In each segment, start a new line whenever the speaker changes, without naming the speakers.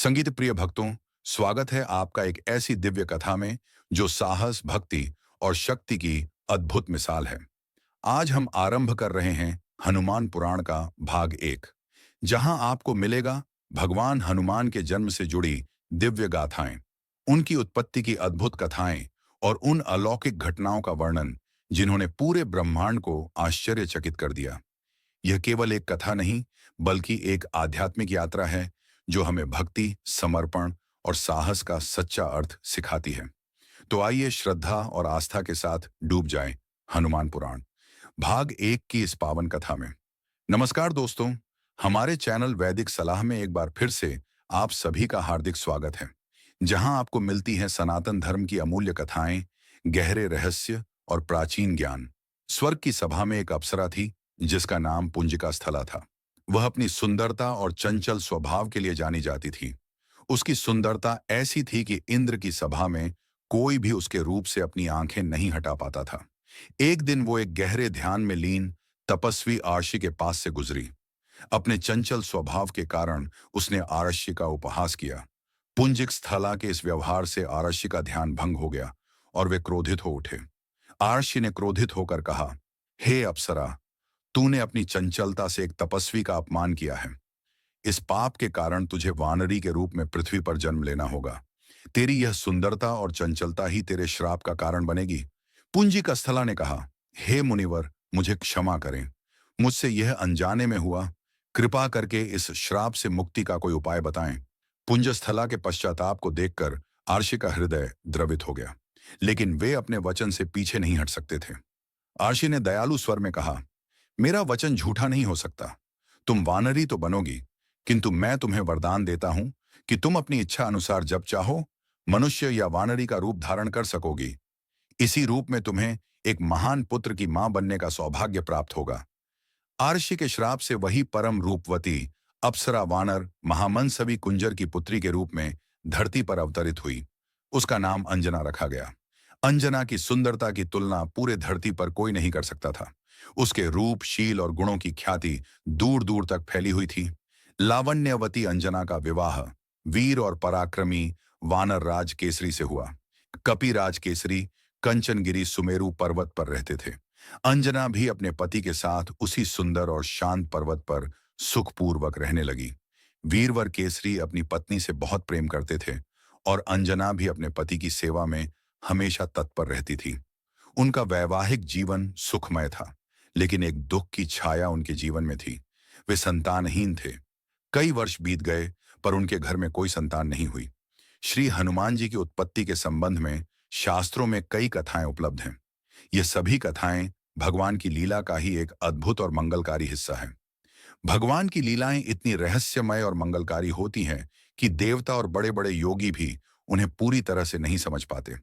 संगीत प्रिय भक्तों, स्वागत है आपका एक ऐसी दिव्य कथा में जो साहस, भक्ति और शक्ति की अद्भुत मिसाल है। आज हम आरंभ कर रहे हैं हनुमान पुराण का भाग 1, जहां आपको मिलेगा भगवान हनुमान के जन्म से जुड़ी दिव्य गाथाएं, उनकी उत्पत्ति की अद्भुत कथाएं और उन अलौकिक घटनाओं का वर्णन जिन्होंने पूरे ब्रह्मांड को आश्चर्यचकित कर दिया। यह केवल एक कथा नहीं, बल्कि एक आध्यात्मिक यात्रा है जो हमें भक्ति, समर्पण और साहस का सच्चा अर्थ सिखाती है। तो आइए श्रद्धा और आस्था के साथ डूब जाएं हनुमान पुराण भाग 1 की इस पावन कथा में। नमस्कार दोस्तों, हमारे चैनल वैदिक सलाह में एक बार फिर से आप सभी का हार्दिक स्वागत है, जहां आपको मिलती हैं सनातन धर्म की अमूल्य कथाएं, गहरे रहस्य और प्राचीन ज्ञान। स्वर्ग की सभा में एक अप्सरा थी जिसका नाम पुंजिका स्थला था। वह अपनी सुंदरता और चंचल स्वभाव के लिए जानी जाती थी। उसकी सुंदरता ऐसी थी कि इंद्र की सभा में कोई भी उसके रूप से अपनी आंखें नहीं हटा पाता था। एक दिन वो एक गहरे ध्यान में लीन तपस्वी आर्षि के पास से गुजरी। अपने चंचल स्वभाव के कारण उसने आरष्य का उपहास किया। पुंजिक स्थला के इस व्यवहार से आरष्य का ध्यान भंग हो गया और वे क्रोधित हो उठे। आरष्य ने क्रोधित होकर कहा, हे अप्सरा, तूने अपनी चंचलता से एक तपस्वी का अपमान किया है। इस पाप के कारण तुझे वानरी के रूप में पृथ्वी पर जन्म लेना होगा। तेरी यह सुंदरता और चंचलता ही तेरे श्राप का कारण बनेगी। पुंजिक स्थला ने कहा, हे मुनिवर, मुझे क्षमा करें। मुझसे यह अनजाने में हुआ। कृपा करके इस श्राप से मुक्ति का कोई उपाय बताएं। पुंजस्थला के पश्चाताप को देखकर आर्षि का हृदय द्रवित हो गया, लेकिन वे अपने वचन से पीछे नहीं हट सकते थे। आर्षि ने दयालु स्वर में कहा, मेरा वचन झूठा नहीं हो सकता। तुम वानरी तो बनोगी, किंतु मैं तुम्हें वरदान देता हूं कि तुम अपनी इच्छा अनुसार जब चाहो मनुष्य या वानरी का रूप धारण कर सकोगी। इसी रूप में तुम्हें एक महान पुत्र की मां बनने का सौभाग्य प्राप्त होगा। आर्षि के श्राप से वही परम रूपवती अप्सरा वानर महामंसवी कुंजर की पुत्री के रूप में धरती पर अवतरित हुई। उसका नाम अंजना रखा गया। अंजना की सुंदरता की तुलना पूरे धरती पर कोई नहीं कर सकता था। उसके रूप, शील और गुणों की ख्याति दूर दूर तक फैली हुई थी। लावण्यवती अंजना का विवाह वीर और पराक्रमी वानर राज केसरी से हुआ। कपिराज केसरी कंचनगिरी सुमेरु पर्वत पर रहते थे। अंजना भी अपने पति के साथ उसी सुंदर और शांत पर्वत पर सुखपूर्वक रहने लगी। वीरवर केसरी अपनी पत्नी से बहुत प्रेम करते थे और अंजना भी अपने पति की सेवा में हमेशा तत्पर रहती थी। उनका वैवाहिक जीवन सुखमय था, लेकिन एक दुख की छाया उनके जीवन में थी। वे संतानहीन थे। कई वर्ष बीत गए, पर उनके घर में कोई संतान नहीं हुई। श्री हनुमान जी की उत्पत्ति के संबंध में शास्त्रों में कई कथाएं उपलब्ध हैं। ये सभी कथाएं भगवान की लीला का ही एक अद्भुत और मंगलकारी हिस्सा है। भगवान की लीलाएं इतनी रहस्यमय और मंगलकारी होती हैं कि देवता और बड़े बड़े योगी भी उन्हें पूरी तरह से नहीं समझ पाते।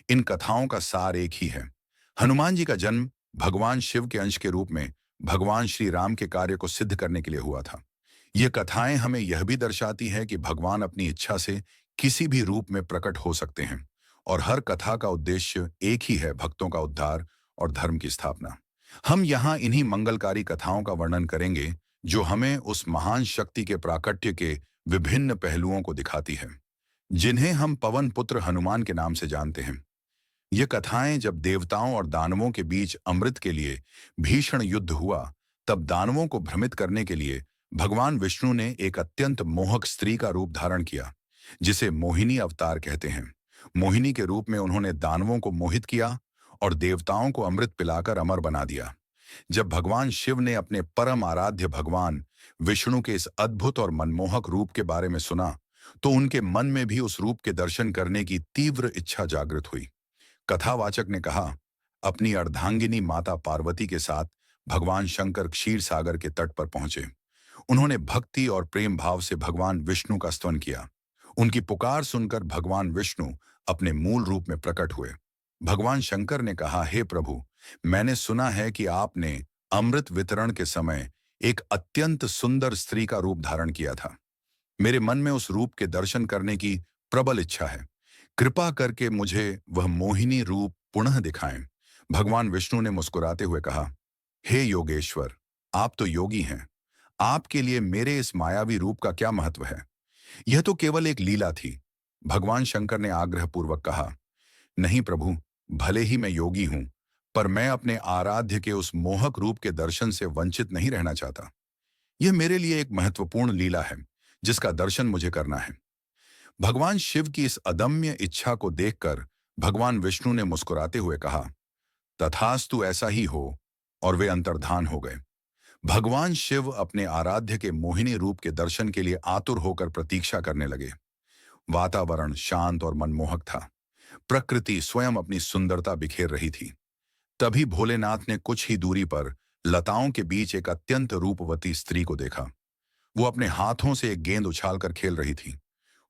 इन कथाओं का सार एक ही है। हनुमान जी का जन्म भगवान शिव के अंश के रूप में भगवान श्री राम के कार्य को सिद्ध करने के लिए हुआ था। ये कथाएं हमें यह भी दर्शाती हैं कि भगवान अपनी इच्छा से किसी भी रूप में प्रकट हो सकते हैं और हर कथा का उद्देश्य एक ही है, भक्तों का उद्धार और धर्म की स्थापना। हम यहाँ इन्हीं मंगलकारी कथाओं का वर्णन करेंगे जो हमें उस महान शक्ति के प्राकट्य के विभिन्न पहलुओं को दिखाती है, जिन्हें हम पवन पुत्र हनुमान के नाम से जानते हैं। ये कथाएं जब देवताओं और दानवों के बीच अमृत के लिए भीषण युद्ध हुआ, तब दानवों को भ्रमित करने के लिए भगवान विष्णु ने एक अत्यंत मोहक स्त्री का रूप धारण किया, जिसे मोहिनी अवतार कहते हैं। मोहिनी के रूप में उन्होंने दानवों को मोहित किया और देवताओं को अमृत पिलाकर अमर बना दिया। जब भगवान शिव ने अपने परम आराध्य भगवान विष्णु के इस अद्भुत और मनमोहक रूप के बारे में सुना, तो उनके मन में भी उस रूप के दर्शन करने की तीव्र इच्छा जागृत हुई। कथावाचक ने कहा, अपनी अर्धांगिनी माता पार्वती के साथ भगवान शंकर क्षीर सागर के तट पर पहुंचे। उन्होंने भक्ति और प्रेम भाव से भगवान विष्णु का स्तवन किया। उनकी पुकार सुनकर भगवान विष्णु अपने मूल रूप में प्रकट हुए। भगवान शंकर ने कहा, हे प्रभु, मैंने सुना है कि आपने अमृत वितरण के समय एक अत्यंत सुंदर स्त्री का रूप धारण किया था। मेरे मन में उस रूप के दर्शन करने की प्रबल इच्छा है। कृपा करके मुझे वह मोहिनी रूप पुनः दिखाएं। भगवान विष्णु ने मुस्कुराते हुए कहा, हे योगेश्वर, आप तो योगी हैं। आपके लिए मेरे इस मायावी रूप का क्या महत्व है। यह तो केवल एक लीला थी। भगवान शंकर ने आग्रहपूर्वक कहा, नहीं प्रभु, भले ही मैं योगी हूं, पर मैं अपने आराध्य के उस मोहक रूप के दर्शन से वंचित नहीं रहना चाहता। यह मेरे लिए एक महत्वपूर्ण लीला है, जिसका दर्शन मुझे करना है। भगवान शिव की इस अदम्य इच्छा को देखकर भगवान विष्णु ने मुस्कुराते हुए कहा, तथास्तु, ऐसा ही हो, और वे अंतर्धान हो गए। भगवान शिव अपने आराध्य के मोहिनी रूप के दर्शन के लिए आतुर होकर प्रतीक्षा करने लगे। वातावरण शांत और मनमोहक था। प्रकृति स्वयं अपनी सुंदरता बिखेर रही थी। तभी भोलेनाथ ने कुछ ही दूरी पर लताओं के बीच एक अत्यंत रूपवती स्त्री को देखा। वो अपने हाथों से एक गेंद उछालकर खेल रही थी।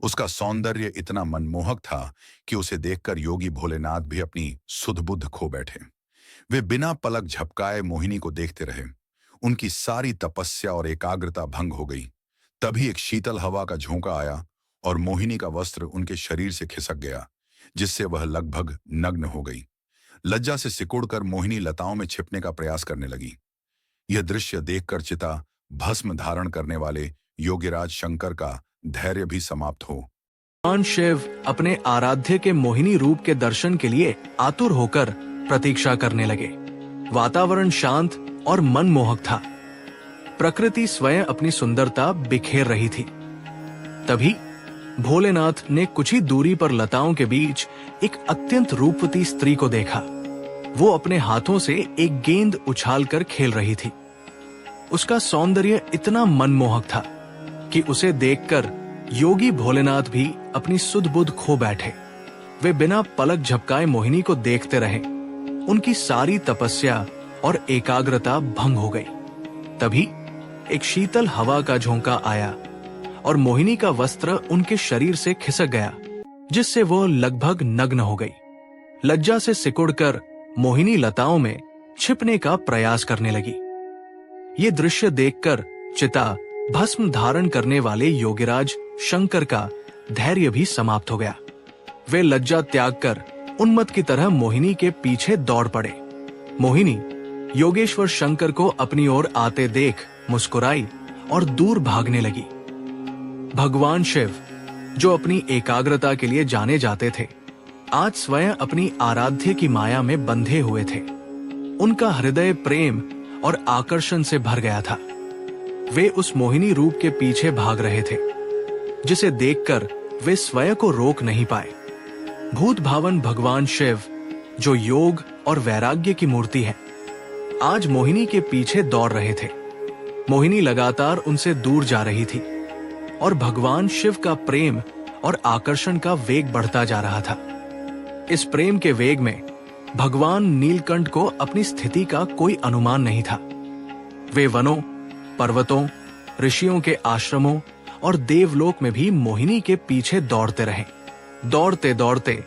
उसका सौंदर्य इतना मनमोहक था कि उसे देखकर योगी भोलेनाथ भी अपनी सुध-बुध खो बैठे। वे बिना पलक झपकाए मोहिनी को देखते रहे। उनकी सारी तपस्या और एकाग्रता भंग हो गई। तभी एक शीतल हवा का झोंका आया और मोहिनी का वस्त्र उनके शरीर से खिसक गया, जिससे वह लगभग नग्न हो गई। लज्जा से सिकुड़कर मोहिनी लताओं में छिपने का प्रयास करने लगी। यह दृश्य देखकर चिता भस्म धारण करने वाले योगीराज शंकर का धैर्य भी समाप्त हो।
भगवान शिव अपने आराध्य के मोहिनी रूप के दर्शन के लिए आतुर होकर प्रतीक्षा करने लगे। वातावरण शांत और मनमोहक था। प्रकृति स्वयं अपनी सुंदरता बिखेर रही थी। तभी भोलेनाथ ने कुछ ही दूरी पर लताओं के बीच एक अत्यंत रूपवती स्त्री को देखा। वो अपने हाथों से एक गेंद उछालकर खेल रही थी। उसका सौंदर्य इतना मनमोहक था कि उसे देखकर योगी भोलेनाथ भी अपनी सुध-बुध खो बैठे। वे बिना पलक झपकाए मोहिनी को देखते रहे। उनकी सारी तपस्या और एकाग्रता भंग हो गई। तभी एक शीतल हवा का झोंका आया और मोहिनी का वस्त्र उनके शरीर से खिसक गया, जिससे वो लगभग नग्न हो गई। लज्जा से सिकुड़कर मोहिनी लताओं में छिपने का प्रयास करने लगी। ये दृश्य देखकर चिता भस्म धारण करने वाले योगीराज शंकर का धैर्य भी समाप्त हो गया। वे लज्जा त्याग कर उन्मत्त की तरह मोहिनी के पीछे दौड़ पड़े। मोहिनी योगेश्वर शंकर को अपनी ओर आते देख मुस्कुराई और दूर भागने लगी। भगवान शिव, जो अपनी एकाग्रता के लिए जाने जाते थे, आज स्वयं अपनी आराध्य की माया में बंधे हुए थे। उनका हृदय प्रेम और आकर्षण से भर गया था। वे उस मोहिनी रूप के पीछे भाग रहे थे, जिसे देखकर वे स्वयं को रोक नहीं पाए। भूत भावन भगवान शिव, जो योग और वैराग्य की मूर्ति है, आज मोहिनी के पीछे दौड़ रहे थे। मोहिनी लगातार उनसे दूर जा रही थी और भगवान शिव का प्रेम और आकर्षण का वेग बढ़ता जा रहा था। इस प्रेम के वेग में भगवान नीलकंठ को अपनी स्थिति का कोई अनुमान नहीं था। वे वनों, पर्वतों, ऋषियों के आश्रमों और देवलोक में भी मोहिनी के पीछे दौड़ते रहे। दौड़ते दौड़ते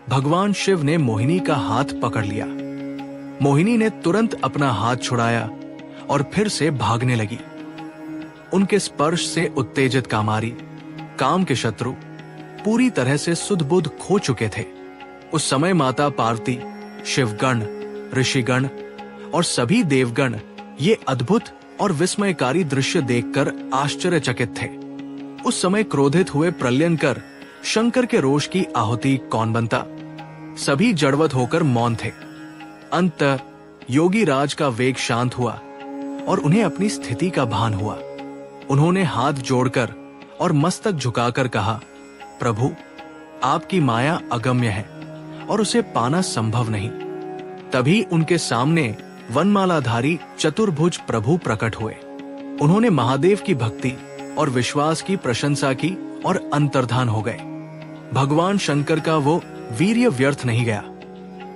भगवान शिव ने मोहिनी का हाथ पकड़ लिया। मोहिनी ने तुरंत अपना हाथ छुड़ाया और फिर से भागने लगी। उनके स्पर्श से उत्तेजित कामारी, काम के शत्रु पूरी तरह से सुध-बुध खो चुके थे। उस समय माता पार्वती, शिवगण, ऋषिगण और सभी देवगण ये अद्भुत और विस्मयकारी दृश्य देखकर आश्चर्यचकित थे। उस समय क्रोधित हुए प्रलयंकर शंकर के रोष की आहुति कौन बनता? सभी जड़वत होकर मौन थे। अंततः योगी राज का वेग शांत हुआ और उन्हें अपनी स्थिति का भान हुआ। उन्होंने हाथ जोड़कर और मस्तक झुकाकर कहा, प्रभु, आपकी माया अगम्य है और उसे पाना संभव नहीं। तभी उनके सामने वनमालाधारी चतुर्भुज प्रभु प्रकट हुए। उन्होंने महादेव की भक्ति और विश्वास की प्रशंसा की और अंतर्धान हो गए। भगवान शंकर का वो वीर्य व्यर्थ नहीं गया।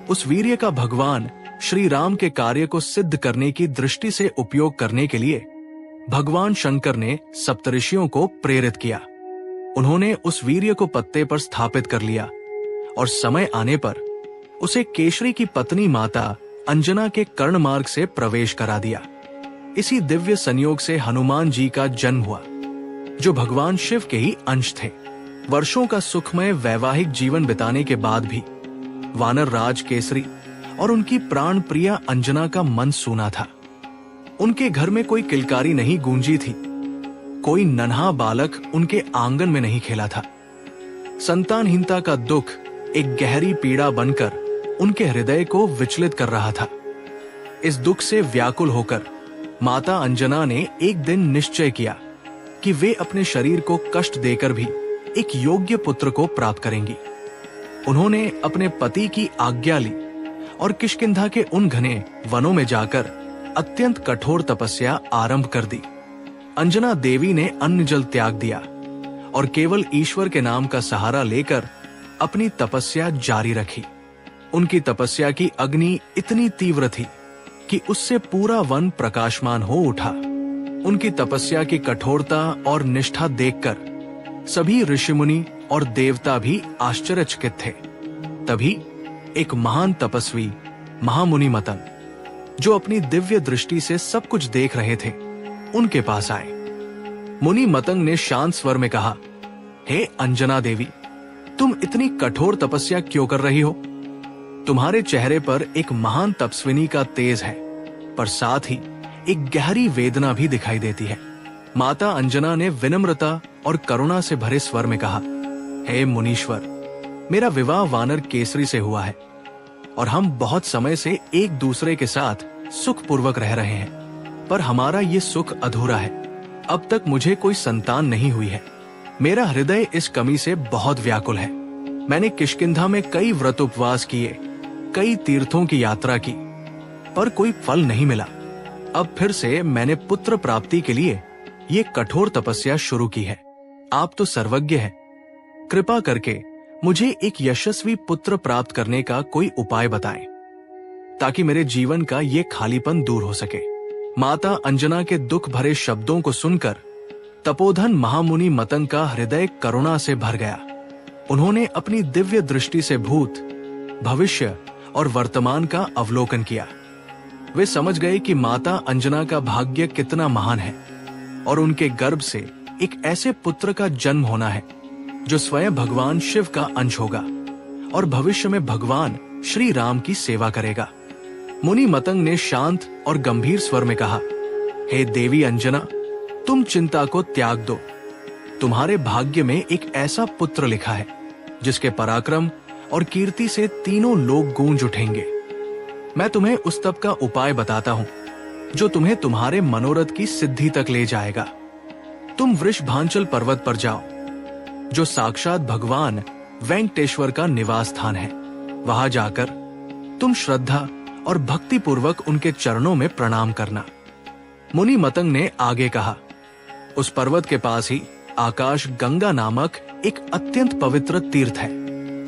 उस वीर्य का भगवान श्री राम के कार्य को सिद्ध करने की दृष्टि से उपयोग करने के लिए भगवान शंकर ने सप्तऋषियों को प्रेरित किया। उन्होंने उस वीर्य को पत्ते पर स्थापित कर लिया और समय आने पर उसे केशरी की पत्नी माता अंजना के कर्ण मार्ग से प्रवेश करा दिया। इसी दिव्य संयोग से हनुमान जी का जन्म हुआ, जो भगवान शिव के ही अंश थे। वर्षों का सुखमय वैवाहिक जीवन बिताने के बाद भी वानर राज केसरी और उनकी प्राण प्रिया अंजना का मन सूना था। उनके घर में कोई किलकारी नहीं गूंजी थी। कोई नन्हा बालक उनके आंगन में नहीं खेला था। संतानहीनता का दुख एक गहरी पीड़ा बनकर उनके हृदय को विचलित कर रहा था। इस दुख से व्याकुल होकर माता अंजना ने एक दिन निश्चय किया कि वे अपने शरीर को कष्ट देकर भी एक योग्य पुत्र को प्राप्त करेंगी। उन्होंने अपने पति की आज्ञा ली और किष्किंधा के उन घने वनों में जाकर अत्यंत कठोर तपस्या आरंभ कर दी। अंजना देवी ने अन्न जल त्याग दिया और केवल ईश्वर के नाम का सहारा लेकर अपनी तपस्या जारी रखी। उनकी तपस्या की अग्नि इतनी तीव्र थी कि उससे पूरा वन प्रकाशमान हो उठा। उनकी तपस्या की कठोरता और निष्ठा देखकर सभी ऋषिमुनि और देवता भी आश्चर्यचकित थे। तभी एक महान तपस्वी महामुनि मतंग, जो अपनी दिव्य दृष्टि से सब कुछ देख रहे थे, उनके पास आए। मुनि मतंग ने शांत स्वर में कहा, हे अंजना देवी, तुम इतनी कठोर तपस्या क्यों कर रही हो? तुम्हारे चेहरे पर एक महान तपस्विनी का तेज है, पर साथ ही एक गहरी वेदना भी दिखाई देती है। माता अंजना ने विनम्रता और करुणा से भरे स्वर में कहा, हे मुनीश्वर, मेरा विवाह वानर केसरी से हुआ है और हम बहुत समय से एक दूसरे के साथ सुखपूर्वक रह रहे हैं, पर हमारा ये सुख अधूरा है। अब तक मुझे कोई संतान नहीं हुई है। मेरा हृदय इस कमी से बहुत व्याकुल है। मैंने किष्किंधा में कई व्रत उपवास किए, कई तीर्थों की यात्रा की, पर कोई फल नहीं मिला। अब फिर से मैंने पुत्र प्राप्ति के लिए ये कठोर तपस्या शुरू की है। आप तो सर्वज्ञ हैं, कृपा करके मुझे एक यशस्वी पुत्र प्राप्त करने का कोई उपाय बताएं, ताकि मेरे जीवन का ये खालीपन दूर हो सके। माता अंजना के दुख भरे शब्दों को सुनकर तपोधन महामुनि मतंग का हृदय करुणा से भर गया। उन्होंने अपनी दिव्य दृष्टि से भूत, भविष्य और वर्तमान का अवलोकन किया। वे समझ गए कि माता अंजना का भाग्य कितना महान है और उनके गर्भ से एक ऐसे पुत्र का जन्म होना है जो स्वयं भगवान शिव का अंश होगा और भविष्य में भगवान श्री राम की सेवा करेगा। मुनि मतंग ने शांत और गंभीर स्वर में कहा, हे देवी अंजना, तुम चिंता को त्याग दो। तुम्हारे भाग्य में एक ऐसा पुत्र लिखा है जिसके पराक्रम और कीर्ति से तीनों लोग गूंज उठेंगे। मैं तुम्हें उस तप का उपाय बताता हूं जो तुम्हें तुम्हारे मनोरथ की सिद्धि तक ले जाएगा। तुम वृषभांचल पर्वत पर जाओ, जो साक्षात भगवान वेंकटेश्वर का निवास स्थान है। वहां जाकर तुम श्रद्धा और भक्ति पूर्वक उनके चरणों में प्रणाम करना। मुनि मतंग ने आगे कहा, उस पर्वत के पास ही आकाश गंगा नामक एक अत्यंत पवित्र तीर्थ है।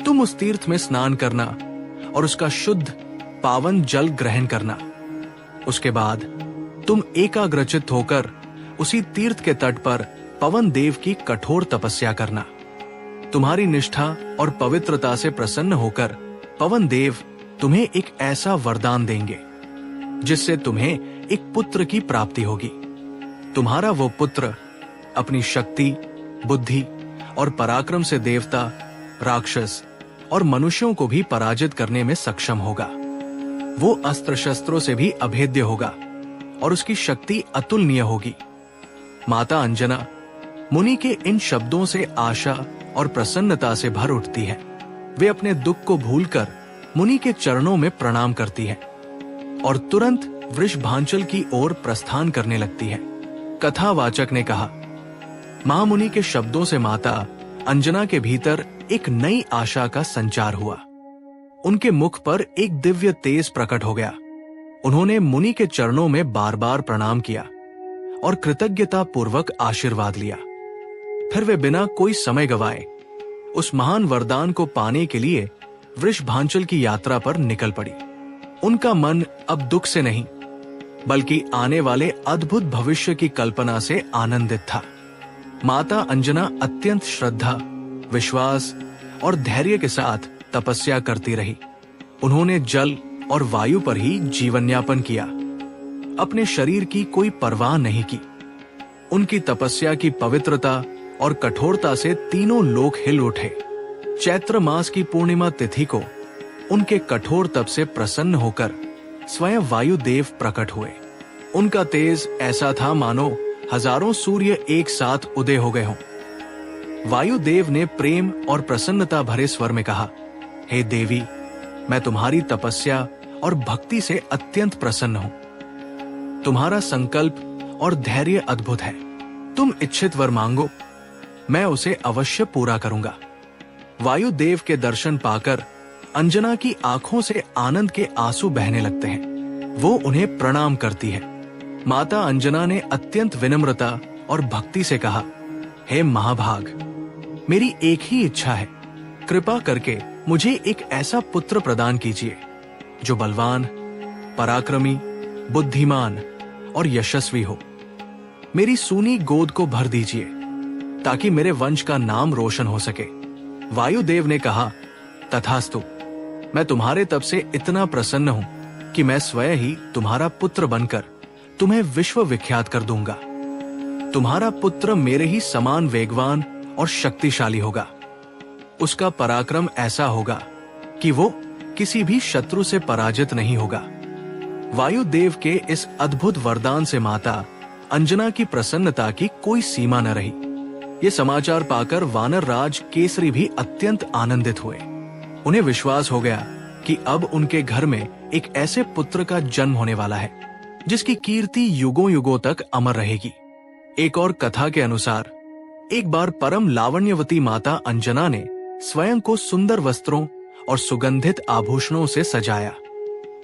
तुम उस तीर्थ में स्नान करना और उसका शुद्ध पावन जल ग्रहण करना। उसके बाद तुम एकाग्रचित्त होकर उसी तीर्थ के तट पर पवन देव की कठोर तपस्या करना। तुम्हारी निष्ठा और पवित्रता से प्रसन्न होकर पवन देव तुम्हें एक ऐसा वरदान देंगे जिससे तुम्हें एक पुत्र की प्राप्ति होगी। तुम्हारा वो पुत्र अपनी शक्ति, बुद्धि और पराक्रम से देवता, राक्षस और मनुष्यों को भी पराजित करने में सक्षम होगा। वो अस्त्र शस्त्रों से भी अभेद्य होगा और उसकी शक्ति अतुलनीय होगी। माता अंजना मुनि के इन शब्दों से आशा और प्रसन्नता से भर उठती है। वे अपने दुख को भूलकर मुनि के चरणों में प्रणाम करती है और तुरंत वृषभांचल की ओर प्रस्थान करने लगती है। कथावाचक ने कहा, महामुनि के शब्दों से माता अंजना के भीतर एक नई आशा का संचार हुआ। उनके मुख पर एक दिव्य तेज प्रकट हो गया। उन्होंने मुनि के चरणों में बार बार प्रणाम किया और कृतज्ञता पूर्वक आशीर्वाद लिया। फिर वे बिना कोई समय गवाए उस महान वरदान को पाने के लिए वृषभांचल की यात्रा पर निकल पड़ी। उनका मन अब दुख से नहीं बल्कि आने वाले अद्भुत भविष्य की कल्पना से आनंदित था। माता अंजना अत्यंत श्रद्धा, विश्वास और धैर्य के साथ तपस्या करती रही। उन्होंने जल और वायु पर ही जीवन यापन किया, अपने शरीर की कोई परवाह नहीं की। उनकी तपस्या की पवित्रता और कठोरता से तीनों लोक हिल उठे। चैत्र मास की पूर्णिमा तिथि को उनके कठोर तप से प्रसन्न होकर स्वयं वायुदेव प्रकट हुए। उनका तेज ऐसा था मानो हजारों सूर्य एक साथ उदय हो गए हों। वायुदेव ने प्रेम और प्रसन्नता भरे स्वर में कहा, हे देवी, मैं तुम्हारी तपस्या और भक्ति से अत्यंत प्रसन्न हूं। तुम्हारा संकल्प और धैर्य अद्भुत है। तुम इच्छित वर मांगो, मैं उसे अवश्य पूरा करूंगा। वायुदेव के दर्शन पाकर अंजना की आंखों से आनंद के आंसू बहने लगते हैं। वो उन्हें प्रणाम करती है। माता अंजना ने अत्यंत विनम्रता और भक्ति से कहा, हे महाभाग, मेरी एक ही इच्छा है, कृपा करके मुझे एक ऐसा पुत्र प्रदान कीजिए जो बलवान, पराक्रमी, बुद्धिमान और यशस्वी हो। मेरी सूनी गोद को भर दीजिए ताकि मेरे वंश का नाम रोशन हो सके। वायुदेव ने कहा, तथास्तु, मैं तुम्हारे तप से इतना प्रसन्न हूं कि मैं स्वयं ही तुम्हारा पुत्र बनकर तुम्हें विश्व विख्यात कर दूंगा। तुम्हारा पुत्र मेरे ही समान वेगवान और शक्तिशाली होगा। उसका पराक्रम ऐसा होगा कि वो किसी भी शत्रु से पराजित नहीं होगा। वायुदेव के इस अद्भुत वरदान से माता अंजना की प्रसन्नता की कोई सीमा न रही। ये समाचार पाकर वानर राज केसरी भी अत्यंत आनंदित हुए। उन्हें विश्वास हो गया कि अब उनके घर में एक ऐसे पुत्र का जन्म होने वाला है जिसकी कीर्ति युगों युगों तक अमर रहेगी। एक और कथा के अनुसार एक बार परम लावण्यवती माता अंजना ने स्वयं को सुंदर वस्त्रों और सुगंधित आभूषणों से सजाया।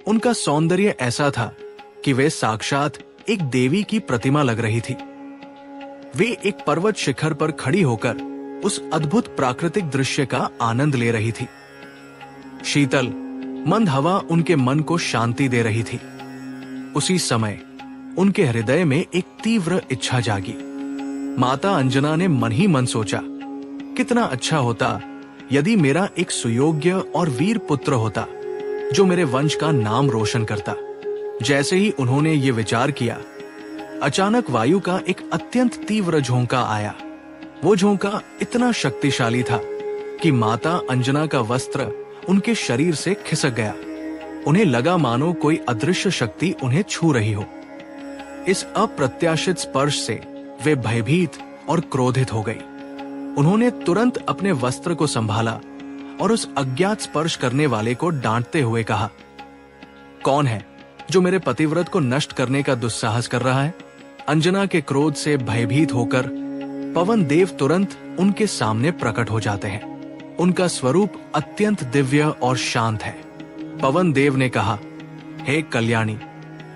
उनका सौंदर्य ऐसा था कि वे साक्षात एक देवी की प्रतिमा लग रही थी। वे एक पर्वत शिखर पर खड़ी होकर उस अद्भुत प्राकृतिक दृश्य का आनंद ले रही थी। शीतल, मंद हवा उनके मन को शांति दे रही थी। उसी समय उनके हृदय में एक तीव्र इच्छा जागी। माता अंजना ने मन ही मन सोचा, कितना अच्छा होता यदि मेरा एक सुयोग्य और वीर पुत्र होता जो मेरे वंश का नाम रोशन करता। जैसे ही उन्होंने ये विचार किया, अचानक वायु का एक अत्यंत तीव्र झोंका आया। वो झोंका इतना शक्तिशाली था कि माता अंजना का वस्त्र उनके शरीर से खिसक गया। उन्हें लगा मानो कोई अदृश्य शक्ति उन्हें छू रही हो। इस अप्रत्याशित स्पर्श से वे भयभीत और क्रोधित हो गई। उन्होंने तुरंत अपने वस्त्र को संभाला और उस अज्ञात स्पर्श करने वाले को डांटते हुए कहा, कौन है जो मेरे पतिव्रत को नष्ट करने का दुस्साहस कर रहा है? अंजना के क्रोध से भयभीत होकर पवन देव तुरंत उनके सामने प्रकट हो जाते हैं। उनका स्वरूप अत्यंत दिव्य और शांत है। पवन देव ने कहा, हे कल्याणी,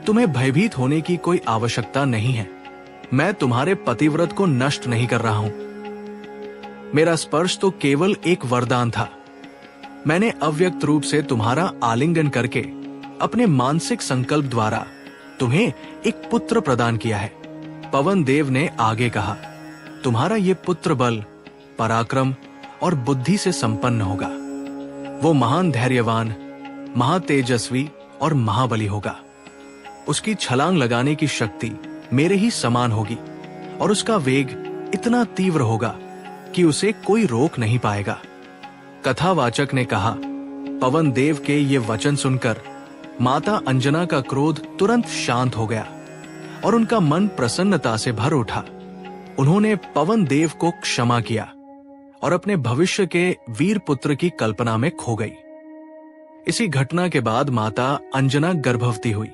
तुम्हें भयभीत होने की कोई आवश्यकता नहीं है। मैं तुम्हारे पतिव्रत को नष्ट नहीं कर रहा हूं। मेरा स्पर्श तो केवल एक वरदान था। मैंने अव्यक्त रूप से तुम्हारा आलिंगन करके अपने मानसिक संकल्प द्वारा तुम्हें एक पुत्र प्रदान किया है। पवन देव ने आगे कहा, तुम्हारा ये पुत्र बल, पराक्रम और बुद्धि से संपन्न होगा। वो महान धैर्यवान, महातेजस्वी और महाबली होगा। उसकी छलांग लगाने की शक्ति मेरे ही समान होगी और उसका वेग इतना तीव्र होगा कि उसे कोई रोक नहीं पाएगा। कथावाचक ने कहा, पवन देव के ये वचन सुनकर माता अंजना का क्रोध तुरंत शांत हो गया और उनका मन प्रसन्नता से भर उठा। उन्होंने पवन देव को क्षमा किया और अपने भविष्य के वीर पुत्र की कल्पना में खो गई। इसी घटना के बाद माता अंजना गर्भवती हुई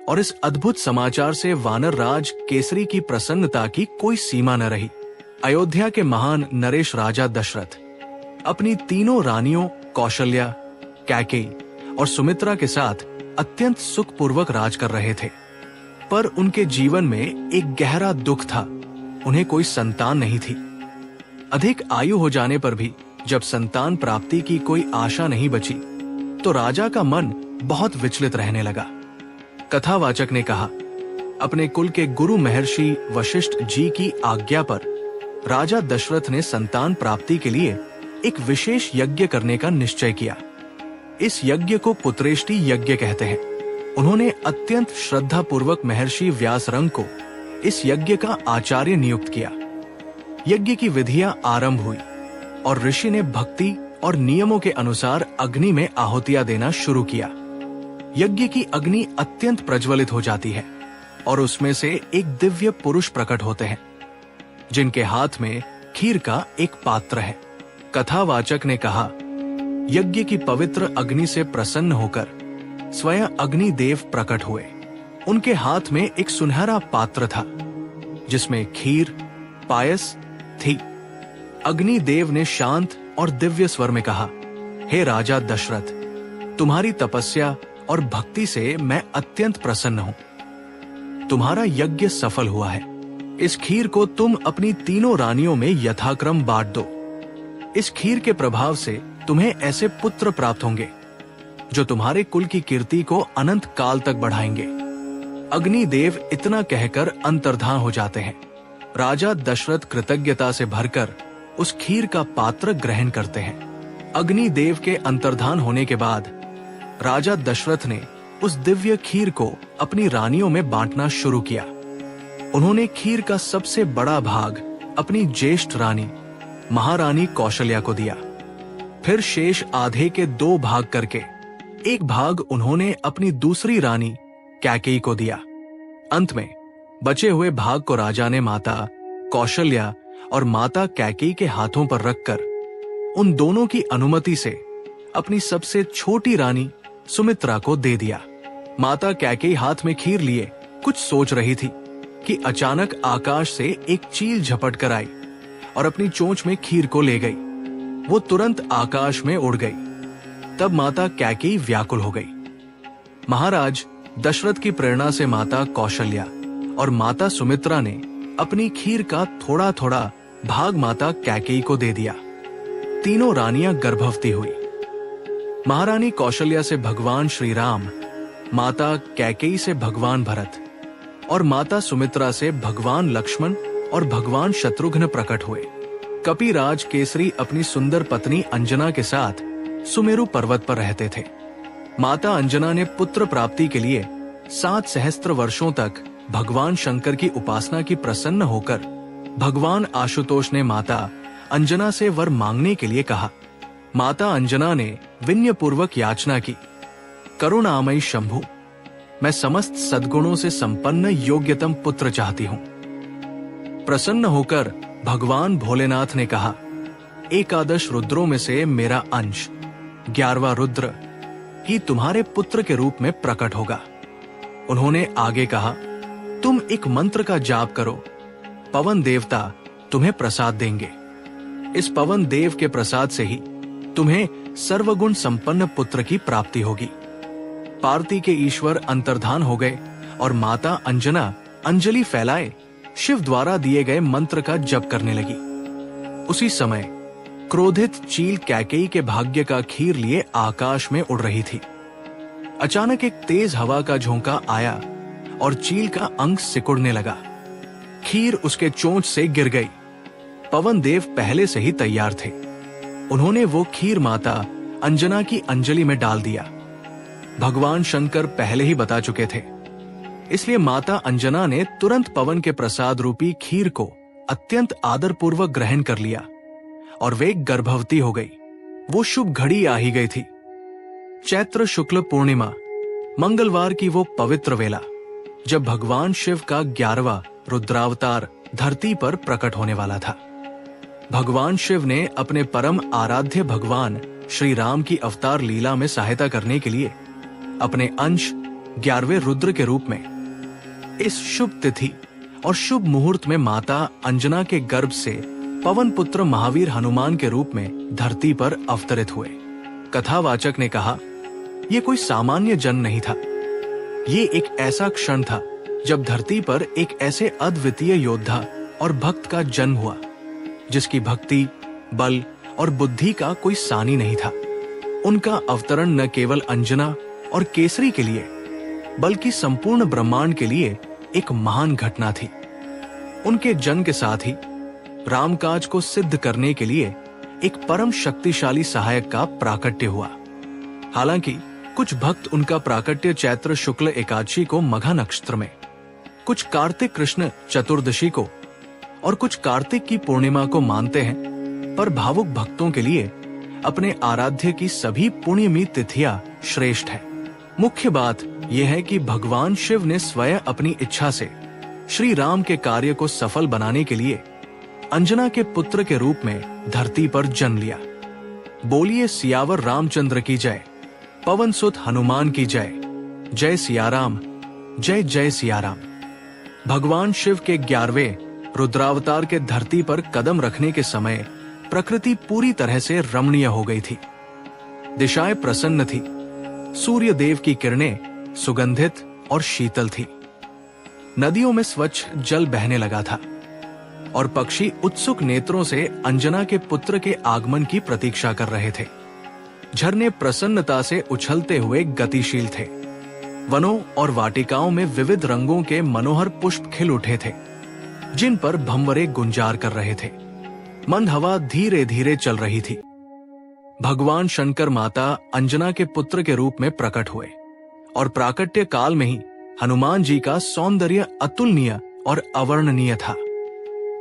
और इस अद्भुत समाचार से वानर राज केसरी की प्रसन्नता की कोई सीमा न रही। अयोध्या के महान नरेश राजा दशरथ अपनी तीनों रानियों कौशल्या, कैकेयी और सुमित्रा के साथ अत्यंत सुखपूर्वक राज कर रहे थे। पर उनके जीवन में एक गहरा दुख था। उन्हें कोई संतान नहीं थी। अधिक आयु हो जाने पर भी जब संतान प्राप्ति की कोई आशा नहीं बची तो राजा का मन बहुत विचलित रहने लगा। कथावाचक ने कहा, अपने कुल के गुरु महर्षि वशिष्ठ जी की आज्ञा पर राजा दशरथ ने संतान प्राप्ति के लिए एक विशेष यज्ञ करने का निश्चय किया। इस यज्ञ को पुत्रेष्टि यज्ञ कहते हैं। उन्होंने अत्यंत श्रद्धा पूर्वक महर्षि व्यासरंग को इस यज्ञ का आचार्य नियुक्त किया। यज्ञ की विधियां आरंभ हुई और ऋषि ने भक्ति और नियमों के अनुसार अग्नि में आहुतियां देना शुरू किया। यज्ञ की अग्नि अत्यंत प्रज्वलित हो जाती है और उसमें से एक दिव्य पुरुष प्रकट होते हैं जिनके हाथ में खीर का एक पात्र है। कथावाचक ने कहा, यज्ञ की पवित्र अग्नि से प्रसन्न होकर स्वयं अग्नि देव प्रकट हुए। उनके हाथ में एक सुनहरा पात्र था जिसमें खीर पायस थी। अग्नि देव ने शांत और दिव्य स्वर में कहा, हे राजा दशरथ, तुम्हारी तपस्या और भक्ति से मैं अत्यंत प्रसन्न हूं। तुम्हारा यज्ञ सफल हुआ है। इस खीर को तुम अपनी तीनों रानियों में यथाक्रम बांट दो। इस खीर के प्रभाव से तुम्हें ऐसे पुत्र प्राप्त होंगे जो तुम्हारे कुल की कीर्ति को अनंत काल तक बढ़ाएंगे। अग्निदेव इतना कहकर अंतर्धान हो जाते हैं। राजा दशरथ कृतज्ञता से भरकर उस खीर का पात्र ग्रहण करते हैं। अग्निदेव के अंतर्धान होने के बाद राजा दशरथ ने उस दिव्य खीर को अपनी रानियों में बांटना शुरू किया। उन्होंने खीर का सबसे बड़ा भाग अपनी ज्येष्ठ रानी महारानी कौशल्या को दिया। फिर शेष आधे के 2 भाग करके एक भाग उन्होंने अपनी दूसरी रानी कैकेयी को दिया। अंत में बचे हुए भाग को राजा ने माता कौशल्या और माता कैकेयी के हाथों पर रखकर उन दोनों की अनुमति से अपनी सबसे छोटी रानी सुमित्रा को दे दिया। माता कैकेयी हाथ में खीर लिए कुछ सोच रही थी कि अचानक आकाश से एक चील झपट कर आई और अपनी चोंच में खीर को ले गई। वो तुरंत आकाश में उड़ गई। तब माता कैकेयी व्याकुल हो गई। महाराज दशरथ की प्रेरणा से माता कौशल्या और माता सुमित्रा ने अपनी खीर का थोड़ा थोड़ा भाग माता कैकेयी को दे दिया। तीनों रानियां गर्भवती हुई। महारानी कौशल्या से भगवान श्री राम, माता कैकेयी से भगवान भरत और माता सुमित्रा से भगवान लक्ष्मण और भगवान शत्रुघ्न प्रकट हुए। कपिराज केसरी अपनी सुंदर पत्नी अंजना के साथ सुमेरु पर्वत पर रहते थे। माता अंजना ने पुत्र प्राप्ति के लिए 7 सहस्त्र वर्षों तक भगवान शंकर की उपासना की। प्रसन्न होकर भगवान आशुतोष ने माता अंजना से वर मांगने के लिए कहा। माता अंजना ने विनय पूर्वक याचना की, करुणामयी शंभु, मैं समस्त सद्गुणों से संपन्न योग्यतम पुत्र चाहती हूँ। प्रसन्न होकर भगवान भोलेनाथ ने कहा, 11 रुद्रों में से मेरा अंश 11वां रुद्र ही तुम्हारे पुत्र के रूप में प्रकट होगा। उन्होंने आगे कहा, तुम एक मंत्र का जाप करो, पवन देवता तुम्हें प्रसाद देंगे। इस पवन देव के प्रसाद से ही तुम्हें सर्वगुण संपन्न पुत्र की प्राप्ति होगी। पार्वती के ईश्वर अंतर्धान हो गए और माता अंजना अंजलि फैलाए शिव द्वारा दिए गए मंत्र का जप करने लगी। उसी समय क्रोधित चील कैकेयी के भाग्य का खीर लिए आकाश में उड़ रही थी। अचानक एक तेज हवा का झोंका आया और चील का अंग सिकुड़ने लगा। खीर उसके चोंच से गिर गई। पवन देव पहले से ही तैयार थे। उन्होंने वो खीर माता अंजना की अंजलि में डाल दिया। भगवान शंकर पहले ही बता चुके थे, इसलिए माता अंजना ने तुरंत पवन के प्रसाद रूपी खीर को अत्यंत आदरपूर्वक ग्रहण कर लिया और वे गर्भवती हो गई। वो शुभ घड़ी आ ही गई थी। चैत्र शुक्ल पूर्णिमा, मंगलवार की वो पवित्र वेला जब भगवान शिव का 11वां रुद्रावतार धरती पर प्रकट होने वाला था। भगवान शिव ने अपने परम आराध्य भगवान श्री राम की अवतार लीला में सहायता करने के लिए अपने अंश 11वें रुद्र के रूप में इस शुभ तिथि और शुभ मुहूर्त में माता अंजना के गर्भ से पवन पुत्र महावीर हनुमान के रूप में धरती पर अवतरित हुए। कथावाचक ने कहा, यह कोई सामान्य जन्म नहीं था। ये एक ऐसा क्षण था जब धरती पर एक ऐसे अद्वितीय योद्धा और भक्त का जन्म हुआ जिसकी भक्ति, बल और बुद्धि का कोई सानी नहीं था। उनका अवतरण न केवल अंजना और केसरी के लिए बल्कि संपूर्ण ब्रह्मांड के लिए एक महान घटना थी। उनके जन्म के साथ ही रामकाज को सिद्ध करने के लिए एक परम शक्तिशाली सहायक का प्राकट्य हुआ। हालांकि कुछ भक्त उनका प्राकट्य चैत्र शुक्ल एकादशी को मघा नक्षत्र में, कुछ कार्तिक कृष्ण चतुर्दशी को और कुछ कार्तिक की पूर्णिमा को मानते हैं, पर भावुक भक्तों के लिए अपने आराध्य की सभी पुण्यमी तिथियां श्रेष्ठ हैं। मुख्य बात यह है कि भगवान शिव ने स्वयं अपनी इच्छा से श्री राम के कार्य को सफल बनाने के लिए अंजना के पुत्र के रूप में धरती पर जन्म लिया। बोलिए सियावर रामचंद्र की जय, पवन सुत हनुमान की जय। जय सियाराम, जय जय सियाराम। भगवान शिव के 11वें रुद्रावतार के धरती पर कदम रखने के समय प्रकृति पूरी तरह से रमणीय हो गई थी। दिशाएं प्रसन्न थी, सूर्य देव की किरणें सुगंधित और शीतल थी। नदियों में स्वच्छ जल बहने लगा था और पक्षी उत्सुक नेत्रों से अंजना के पुत्र के आगमन की प्रतीक्षा कर रहे थे। झरने प्रसन्नता से उछलते हुए गतिशील थे। वनों और वाटिकाओं में विविध रंगों के मनोहर पुष्प खिल उठे थे, जिन पर भंवरे गुंजार कर रहे थे। मंद हवा धीरे धीरे चल रही थी। भगवान शंकर माता अंजना के पुत्र के रूप में प्रकट हुए और प्राकट्य काल में ही हनुमान जी का सौंदर्य अतुलनीय और अवर्णनीय था।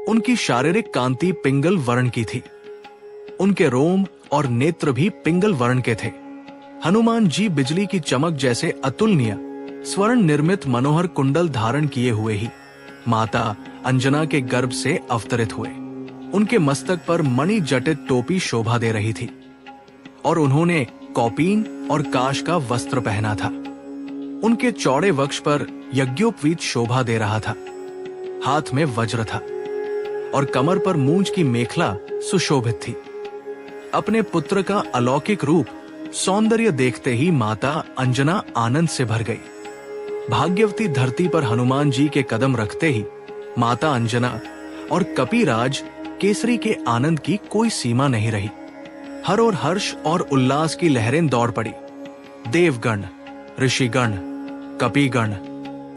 उनकी शारीरिक कांति पिंगल वर्ण की थी। उनके रोम और नेत्र भी पिंगल वर्ण के थे। हनुमान जी बिजली की चमक जैसे अतुलनीय स्वर्ण निर्मित मनोहर कुंडल धारण किए हुए ही माता अंजना के गर्भ से अवतरित हुए। उनके मस्तक पर मणि जटित टोपी शोभा दे रही थी और उन्होंने कौपीन और काश का वस्त्र पहना था। उनके चौड़े वक्ष पर यज्ञोपवीत शोभा दे रहा था। हाथ में वज्र था और कमर पर मूंज की मेखला सुशोभित थी। अपने पुत्र का अलौकिक रूप सौंदर्य देखते ही माता अंजना आनंद से भर गई। भाग्यवती धरती पर हनुमान जी के कदम रखते ही माता अंजना और कपिराज केसरी के आनंद की कोई सीमा नहीं रही। हर और हर्ष और उल्लास की लहरें दौड़ पड़ी। देवगण, ऋषिगण, कपिगण,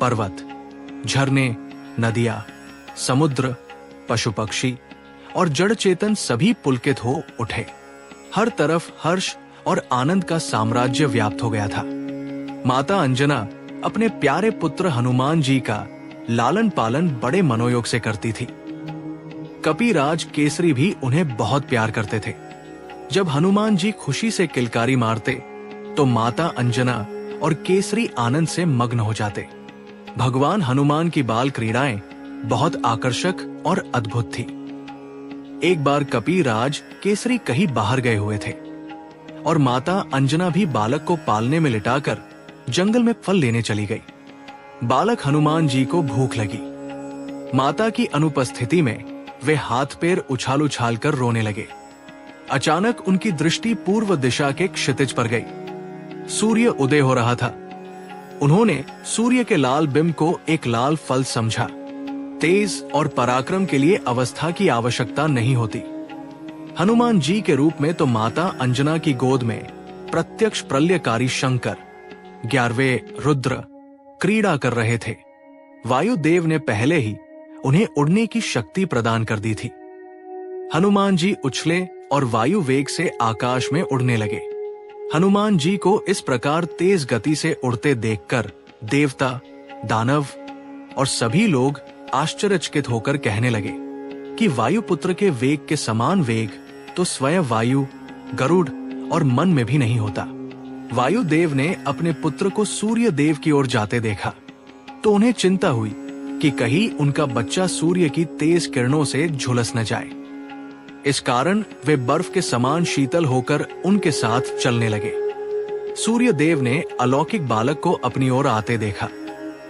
पर्वत, झरने, नदियां, समुद्र, पशु पक्षी और जड़ चेतन सभी पुलकित हो उठे। हर तरफ हर्ष और आनंद का साम्राज्य व्याप्त हो गया था। माता अंजना अपने प्यारे पुत्र हनुमान जी का लालन पालन बड़े मनोयोग से करती थी। कपिराज केसरी भी उन्हें बहुत प्यार करते थे। जब हनुमान जी खुशी से किलकारी मारते तो माता अंजना और केसरी आनंद से मग्न हो जाते। भगवान हनुमान की बाल क्रीड़ाएं बहुत आकर्षक और अद्भुत थी। एक बार कपिराज केसरी कहीं बाहर गए हुए थे और माता अंजना भी बालक को पालने में लिटाकर जंगल में फल लेने चली गई। बालक हनुमान जी को भूख लगी। माता की अनुपस्थिति में वे हाथ पैर उछाल उछाल कर रोने लगे। अचानक उनकी दृष्टि पूर्व दिशा के क्षितिज पर गई। सूर्य उदय हो रहा था। उन्होंने सूर्य के लाल बिंब को एक लाल फल समझा। तेज और पराक्रम के लिए अवस्था की आवश्यकता नहीं होती। हनुमान जी के रूप में तो माता अंजना की गोद में प्रत्यक्ष प्रलयकारी शंकर 11वें रुद्र क्रीड़ा कर रहे थे। वायुदेव ने पहले ही उन्हें उड़ने की शक्ति प्रदान कर दी थी। हनुमान जी उछले और वायु वेग से आकाश में उड़ने लगे। हनुमान जी को इस प्रकार तेज गति से उड़ते देखकर देवता, दानव और सभी लोग आश्चर्यचकित होकर कहने लगे कि वायुपुत्र के वेग के समान वेग तो स्वयं वायु, गरुड़ और मन में भी नहीं होता। वायुदेव ने अपने पुत्र को सूर्य देव की ओर जाते देखा तो उन्हें चिंता हुई कि कहीं उनका बच्चा सूर्य की तेज किरणों से झुलस न जाए। इस कारण वे बर्फ के समान शीतल होकर उनके साथ चलने लगे। सूर्य देव ने अलौकिक बालक को अपनी ओर आते देखा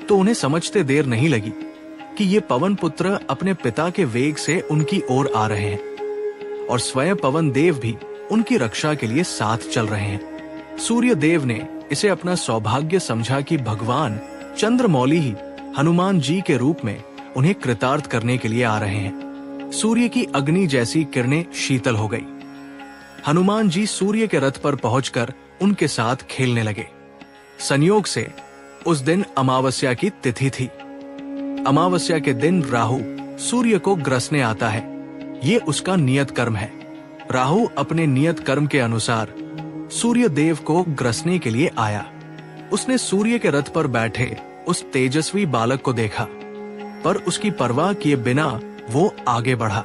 तो उन्हें समझते देर नहीं लगी कि ये पवन पुत्र अपने पिता के वेग से उनकी ओर आ रहे हैं और स्वयं पवन देव भी उनकी रक्षा के लिए साथ चल रहे हैं। सूर्य देव ने इसे अपना सौभाग्य समझा कि भगवान चंद्रमौली ही हनुमान जी के रूप में उन्हें कृतार्थ करने के लिए आ रहे हैं। सूर्य की अग्नि जैसी किरणें शीतल हो गई। हनुमान जी सूर्य के रथ पर पहुंचकर उनके साथ खेलने लगे। संयोग से उस दिन अमावस्या की तिथि थी। अमावस्या के दिन राहु सूर्य को ग्रसने आता है। ये उसका नियत कर्म है। राहु अपने नियत कर्म के अनुसार सूर्य देव को ग्रसने के लिए आया। उसने सूर्य के रथ पर बैठे उस तेजस्वी बालक को देखा, पर उसकी परवाह किए बिना वो आगे बढ़ा।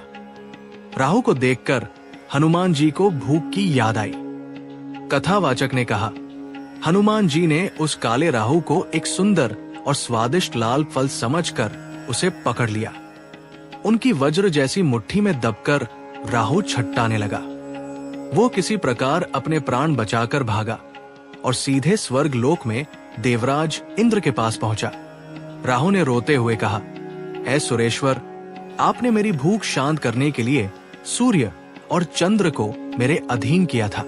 राहु को देखकर हनुमान जी को भूख की याद आई। कथावाचक ने कहा, हनुमान जी ने उस काले राहु को एक सुंदर और स्वादिष्ट लाल फल समझकर उसे पकड़ लिया। उनकी वज्र जैसी मुट्ठी में दबकर राहु छटटाने लगा। वो किसी प्रकार अपने प्राण बचाकर भागा और सीधे स्वर्ग लोक में देवराज इंद्र के पास पहुंचा। राहु ने रोते हुए कहा, हे सुरेश्वर, आपने मेरी भूख शांत करने के लिए सूर्य और चंद्र को मेरे अधीन किया था,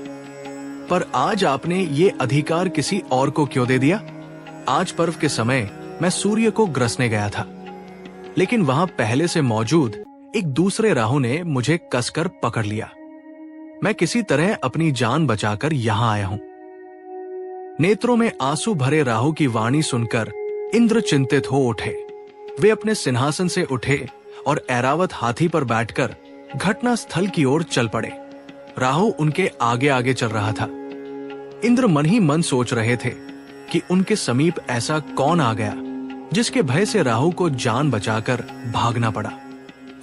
पर आज आपने ये अधिकार किसी और को क्यों दे दिया? आज पर्व के समय मैं सूर्य को ग्रसने गया था, लेकिन वहां पहले से मौजूद एक दूसरे राहु ने मुझे कसकर पकड़ लिया। मैं किसी तरह अपनी जान बचाकर यहां आया हूं। नेत्रों में आंसू भरे राहु की वाणी सुनकर इंद्र चिंतित हो उठे। वे अपने सिंहासन से उठे और ऐरावत हाथी पर बैठकर घटना स्थल की ओर चल पड़े। राहु उनके आगे आगे चल रहा था। इंद्र मन ही मन सोच रहे थे कि उनके समीप ऐसा कौन आ गया जिसके भय से राहु को जान बचाकर भागना पड़ा।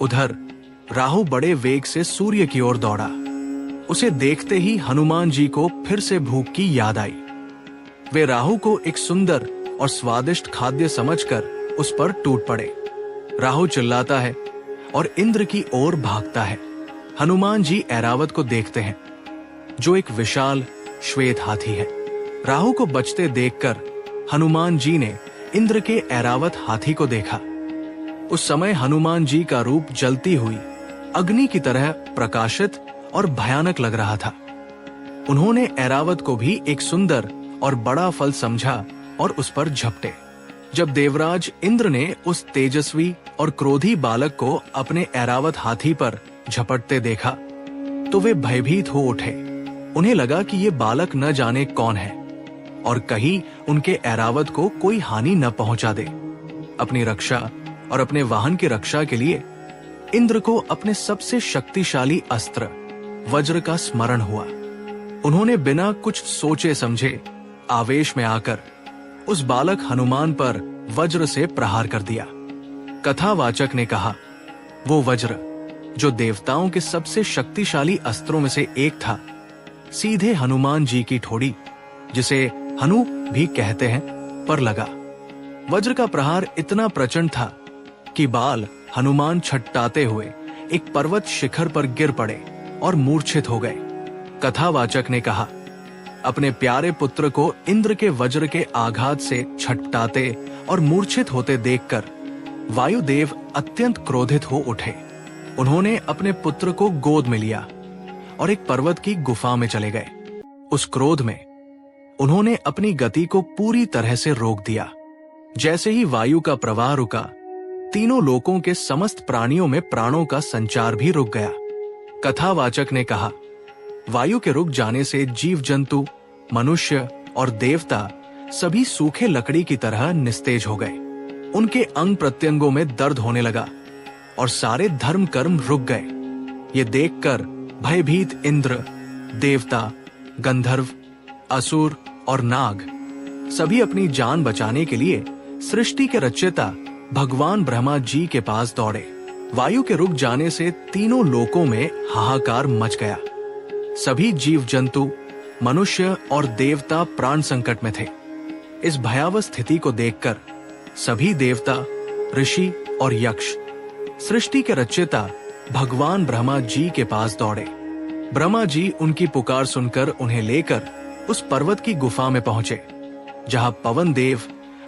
उधर राहु बड़े वेग से सूर्य की ओर दौड़ा। उसे देखते ही हनुमान जी को फिर से भूख की याद आई। वे राहु को एक सुंदर और स्वादिष्ट खाद्य समझकर उस पर टूट पड़े। राहु चिल्लाता है और इंद्र की ओर भागता है। हनुमान जी ऐरावत को देखते हैं, जो एक विशाल श्वेत हाथी है। राहु को बचते देखकर हनुमान जी ने इंद्र के ऐरावत हाथी को देखा। उस समय हनुमान जी का रूप जलती हुई अग्नि की तरह प्रकाशित और भयानक लग रहा था। उन्होंने ऐरावत को भी एक सुंदर और बड़ा फल समझा और उस पर झपटे। जब देवराज इंद्र ने उस तेजस्वी और क्रोधी बालक को अपने ऐरावत हाथी पर झपटते देखा तो वे भयभीत हो उठे। उन्हें लगा कि ये बालक न जाने कौन है और कहीं उनके ऐरावत को कोई हानि न पहुंचा दे। अपनी रक्षा और अपने वाहन की रक्षा के लिए इंद्र को अपने सबसे शक्तिशाली अस्त्र वज्र का स्मरण हुआ। उन्होंने बिना कुछ सोचे समझे आवेश में आकर उस बालक हनुमान पर वज्र से प्रहार कर दिया। कथावाचक ने कहा, वो वज्र जो देवताओं के सबसे शक्तिशाली अस्त्रों में से एक था, सीधे हनुमान जी की ठोड़ी, जिसे हनु भी कहते हैं, पर लगा। वज्र का प्रहार इतना प्रचंड था कि बाल हनुमान छटटाते हुए एक पर्वत शिखर पर गिर पड़े और मूर्छित हो गए। कथावाचक ने कहा, अपने प्यारे पुत्र को इंद्र के वज्र के आघात से छटपटाते और मूर्छित होते देखकर वायुदेव अत्यंत क्रोधित हो उठे। उन्होंने अपने पुत्र को गोद में लिया और एक पर्वत की गुफा में चले गए। उस क्रोध में उन्होंने अपनी गति को पूरी तरह से रोक दिया। जैसे ही वायु का प्रवाह रुका, तीनों लोकों के समस्त प्राणियों में प्राणों का संचार भी रुक गया। कथावाचक ने कहा, वायु के रुक जाने से जीव जंतु, मनुष्य और देवता सभी सूखे लकड़ी की तरह निस्तेज हो गए। उनके अंग प्रत्यंगों में दर्द होने लगा और सारे धर्म कर्म रुक गए। ये देखकर भयभीत इंद्र, देवता, गंधर्व, असुर और नाग सभी अपनी जान बचाने के लिए सृष्टि के रचयिता भगवान ब्रह्मा जी के पास दौड़े। वायु के रुक जाने से तीनों लोकों में हाहाकार मच गया। सभी जीव जंतु, मनुष्य और देवता प्राण संकट में थे। इस भयावह स्थिति को देखकर सभी देवता, ऋषि और यक्ष सृष्टि के रचयिता भगवान ब्रह्मा जी के पास दौड़े। ब्रह्मा जी उनकी पुकार सुनकर उन्हें लेकर उस पर्वत की गुफा में पहुंचे, जहां पवन देव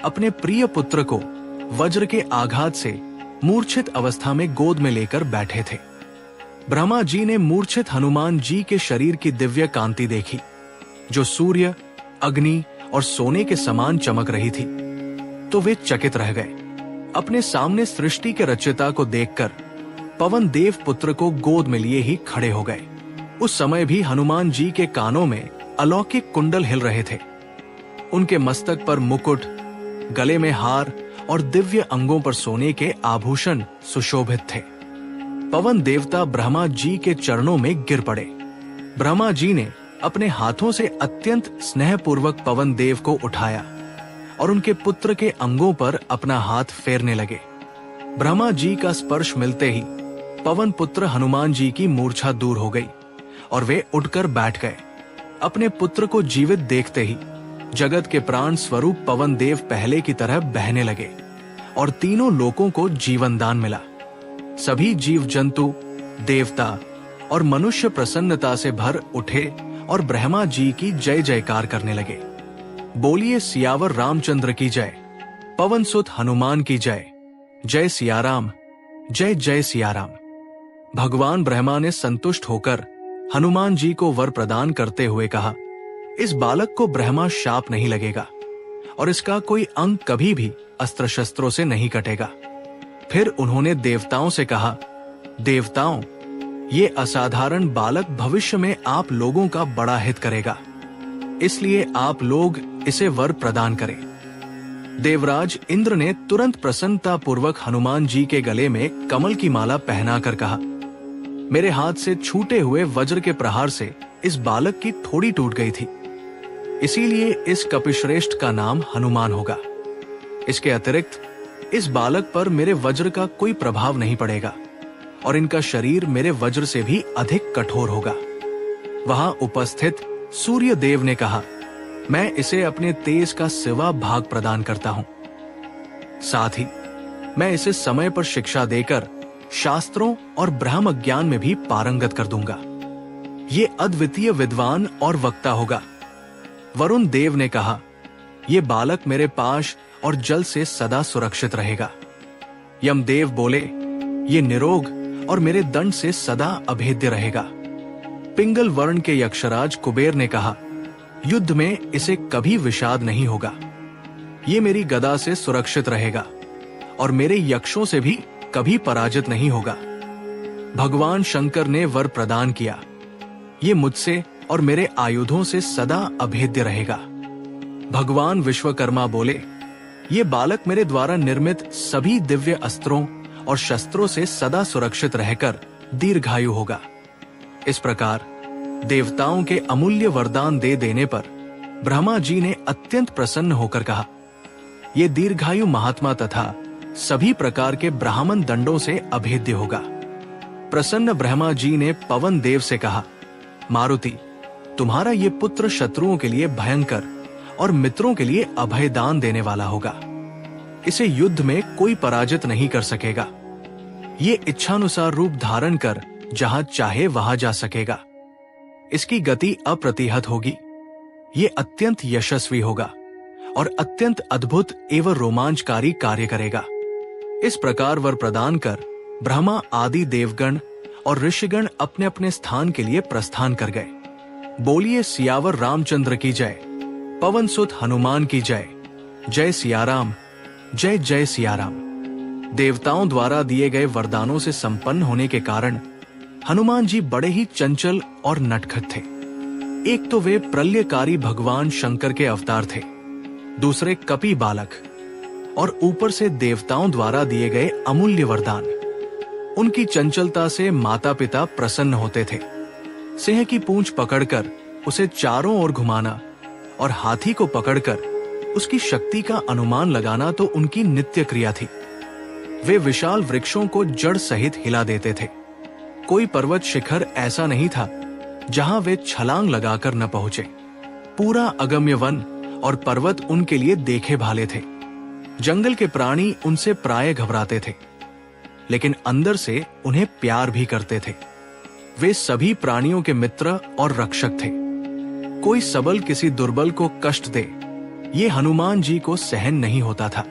अपने प्रिय पुत्र को वज्र के आघात से मूर्छित अवस्था में गोद में लेकर बैठे थे। ब्रह्मा जी ने मूर्छित हनुमान जी के शरीर की दिव्य कांति देखी, जो सूर्य, अग्नि और सोने के समान चमक रही थी, तो वे चकित रह गए। अपने सामने सृष्टि के रचयिता को देखकर पवन देव पुत्र को गोद में लिए ही खड़े हो गए। उस समय भी हनुमान जी के कानों में अलौकिक कुंडल हिल रहे थे। उनके मस्तक पर मुकुट, गले में हार और दिव्य अंगों पर सोने के आभूषण सुशोभित थे। पवन देवता ब्रह्मा जी के चरणों में गिर पड़े। ब्रह्मा जी ने अपने हाथों से अत्यंत स्नेहपूर्वक पवन देव को उठाया और उनके पुत्र के अंगों पर अपना हाथ फेरने लगे। ब्रह्मा जी का स्पर्श मिलते ही पवन पुत्र हनुमान जी की मूर्छा दूर हो गई और वे उठकर बैठ गए। अपने पुत्र को जीवित देखते ही जगत के प्राण स्वरूप पवन देव पहले की तरह बहने लगे और तीनों लोकों को जीवन दान मिला। सभी जीव जंतु, देवता और मनुष्य प्रसन्नता से भर उठे और ब्रह्मा जी की जय जयकार करने लगे। बोलिए सियावर रामचंद्र की जय, पवन सुत हनुमान की जय, जय सियाराम, जय जय सियाराम। भगवान ब्रह्मा ने संतुष्ट होकर हनुमान जी को वर प्रदान करते हुए कहा, इस बालक को ब्रह्मा शाप नहीं लगेगा और इसका कोई अंग कभी भी अस्त्र शस्त्रों से नहीं कटेगा। फिर उन्होंने देवताओं से कहा, देवताओं, ये असाधारण बालक भविष्य में आप लोगों का बड़ा हित करेगा, इसलिए आप लोग इसे वर प्रदान करें। देवराज इंद्र ने तुरंत प्रसन्नता पूर्वक हनुमान जी के गले में कमल की माला पहनाकर कहा, मेरे हाथ से छूटे हुए वज्र के प्रहार से इस बालक की ठोड़ी टूट गई थी, इसीलिए इस कपिश्रेष्ठ का नाम हनुमान होगा। इसके अतिरिक्त इस बालक पर मेरे वज्र का कोई प्रभाव नहीं पड़ेगा और इनका शरीर मेरे वज्र से भी अधिक कठोर होगा। वहां उपस्थित सूर्य देव ने कहा, मैं इसे अपने तेज का सिवा भाग प्रदान करता हूं। साथ ही मैं इसे समय पर शिक्षा देकर शास्त्रों और ब्रह्म ज्ञान में भी पारंगत कर दूंगा। ये अद्वितीय विद्वान और वक्ता होगा। वरुण देव ने कहा, ये बालक मेरे पाश और जल से सदा सुरक्षित रहेगा। यमदेव बोले, ये निरोग और मेरे दंड से सदा अभेद्य रहेगा। पिंगल वर्ण के यक्षराज कुबेर ने कहा, युद्ध में इसे कभी विषाद नहीं होगा। ये मेरी गदा से सुरक्षित रहेगा और मेरे यक्षों से भी कभी पराजित नहीं होगा। भगवान शंकर ने वर प्रदान किया, ये मुझसे और मेरे आयुधों से सदा अभेद्य रहेगा। भगवान विश्वकर्मा बोले, ये बालक मेरे द्वारा निर्मित सभी दिव्य अस्त्रों और शस्त्रों से सदा सुरक्षित रहकर दीर्घायु होगा। इस प्रकार देवताओं के अमूल्य वरदान दे देने पर ब्रह्मा जी ने अत्यंत प्रसन्न होकर कहा, ये दीर्घायु महात्मा तथा सभी प्रकार के ब्राह्मण दंडों से अभेद्य होगा। प्रसन्न ब्रह्मा जी ने पवन देव से कहा, मारुति, तुम्हारा ये पुत्र शत्रुओं के लिए भयंकर और मित्रों के लिए अभय दान देने वाला होगा। इसे युद्ध में कोई पराजित नहीं कर सकेगा। ये इच्छानुसार रूप धारण कर जहां चाहे वहां जा सकेगा। इसकी गति अप्रतिहत होगी। ये अत्यंत यशस्वी होगा और अत्यंत अद्भुत एवं रोमांचकारी कार्य करेगा। इस प्रकार वर प्रदान कर ब्रह्मा आदि देवगण और ऋषिगण अपने अपने स्थान के लिए प्रस्थान कर गए। बोलिए सियावर रामचंद्र की जय, पवन सुत हनुमान की जय, जय सियाराम, जय जय सियाराम। देवताओं द्वारा दिए गए वरदानों से संपन्न होने के कारण हनुमान जी बड़े ही चंचल और नटखट थे। एक तो वे प्रलयकारी भगवान शंकर के अवतार थे, दूसरे कपि बालक और ऊपर से देवताओं द्वारा दिए गए अमूल्य वरदान। उनकी चंचलता से माता पिता प्रसन्न होते थे। सिंह की पूंछ पकड़कर उसे चारों ओर घुमाना और हाथी को पकड़कर उसकी शक्ति का अनुमान लगाना तो उनकी नित्य क्रिया थी। वे विशाल वृक्षों को जड़ सहित हिला देते थे। कोई पर्वत शिखर ऐसा नहीं था जहां वे छलांग लगाकर न पहुंचे। पूरा अगम्य वन और पर्वत उनके लिए देखे भाले थे। जंगल के प्राणी उनसे प्राय घबराते थे, लेकिन अंदर से उन्हें प्यार भी करते थे। वे सभी प्राणियों के मित्र और रक्षक थे। कोई सबल किसी दुर्बल को कष्ट दे, ये हनुमान जी को सहन नहीं होता था।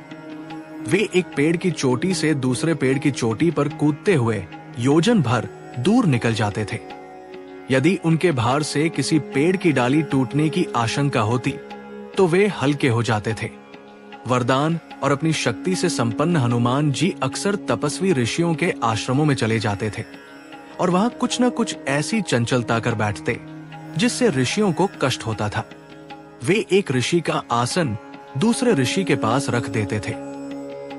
वे एक पेड़ की चोटी से दूसरे पेड़ की चोटी पर कूदते हुए योजन भर दूर निकल जाते थे। यदि उनके भार से किसी पेड़ की डाली टूटने की आशंका होती तो वे हल्के हो जाते थे। वरदान और अपनी शक्ति से संपन्न हनुमान जी अक्सर तपस्वी ऋषियों के आश्रमों में चले जाते थे और वहां कुछ न कुछ ऐसी चंचलता कर बैठते जिससे ऋषियों को कष्ट होता था। वे एक ऋषि का आसन दूसरे ऋषि के पास रख देते थे।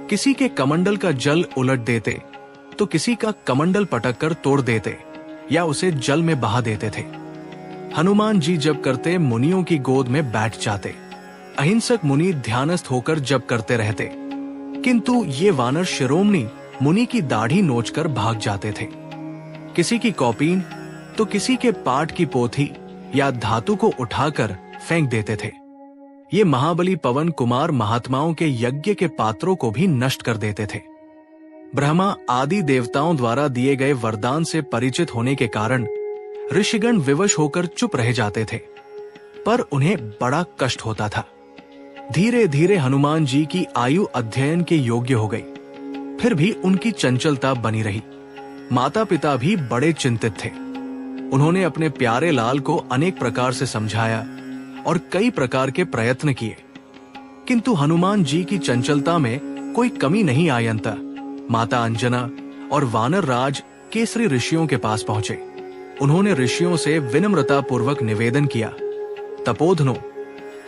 किसी के कमंडल का जल उलट देते तो किसी का कमंडल पटक कर तोड़ देते या उसे जल में बहा देते थे। हनुमान जी जब करते मुनियों की गोद में बैठ जाते। अहिंसक मुनि ध्यानस्थ होकर जप करते रहते, किंतु ये वानर शिरोमणि मुनि की दाढ़ी नोचकर भाग जाते थे। किसी की कौपीन तो किसी के पाठ की पोथी या धातु को उठाकर फेंक देते थे। ये महाबली पवन कुमार महात्माओं के यज्ञ के पात्रों को भी नष्ट कर देते थे। ब्रह्मा आदि देवताओं द्वारा दिए गए वरदान से परिचित होने के कारण ऋषिगण विवश होकर चुप रह जाते थे, पर उन्हें बड़ा कष्ट होता था। धीरे धीरे हनुमान जी की आयु अध्ययन के योग्य हो गई, फिर भी उनकी चंचलता बनी रही। माता पिता भी बड़े चिंतित थे। उन्होंने अपने प्यारे लाल को अनेक प्रकार से समझाया और कई प्रकार के प्रयत्न किए, किंतु हनुमान जी की चंचलता में कोई कमी नहीं आई। अंतः माता अंजना और वानर राज केसरी ऋषियों के पास पहुंचे। उन्होंने ऋषियों से विनम्रता पूर्वक निवेदन किया, तपोधनो,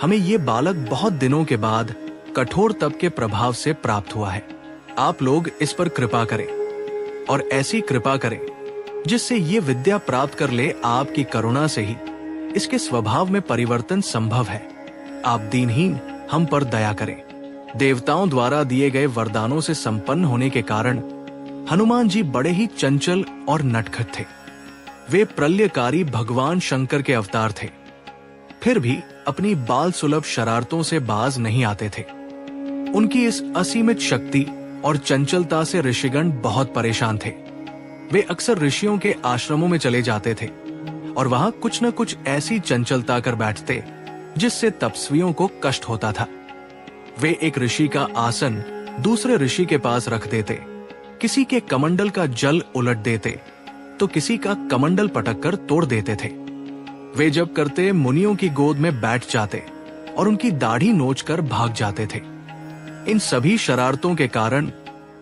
हमें ये बालक बहुत दिनों के बाद कठोर तप के प्रभाव से प्राप्त हुआ है। आप लोग इस पर कृपा करें और ऐसी कृपा करें जिससे ये विद्या प्राप्त कर ले। आपकी करुणा से ही इसके स्वभाव में परिवर्तन संभव है। आप दीनहीन हम पर दया करें। देवताओं द्वारा दिए गए वरदानों से संपन्न होने के कारण हनुमान जी बड़े ही चंचल और नटखट थे। वे प्रलयकारी भगवान शंकर के अवतार थे, फिर भी अपनी बाल सुलभ शरारतों से बाज नहीं आते थे। उनकी इस असीमित शक्ति और चंचलता से ऋषिगण बहुत परेशान थे। वे अक्सर ऋषियों के आश्रमों में चले जाते थे और वहां कुछ न कुछ ऐसी चंचलता कर बैठते जिससे तपस्वियों को कष्ट होता था। वे एक ऋषि का आसन दूसरे ऋषि के पास रख देते, किसी के कमंडल का जल उलट देते तो किसी का कमंडल पटक कर तोड़ देते थे। वे जब करते मुनियों की गोद में बैठ जाते और उनकी दाढ़ी नोचकर भाग जाते थे। इन सभी शरारतों के कारण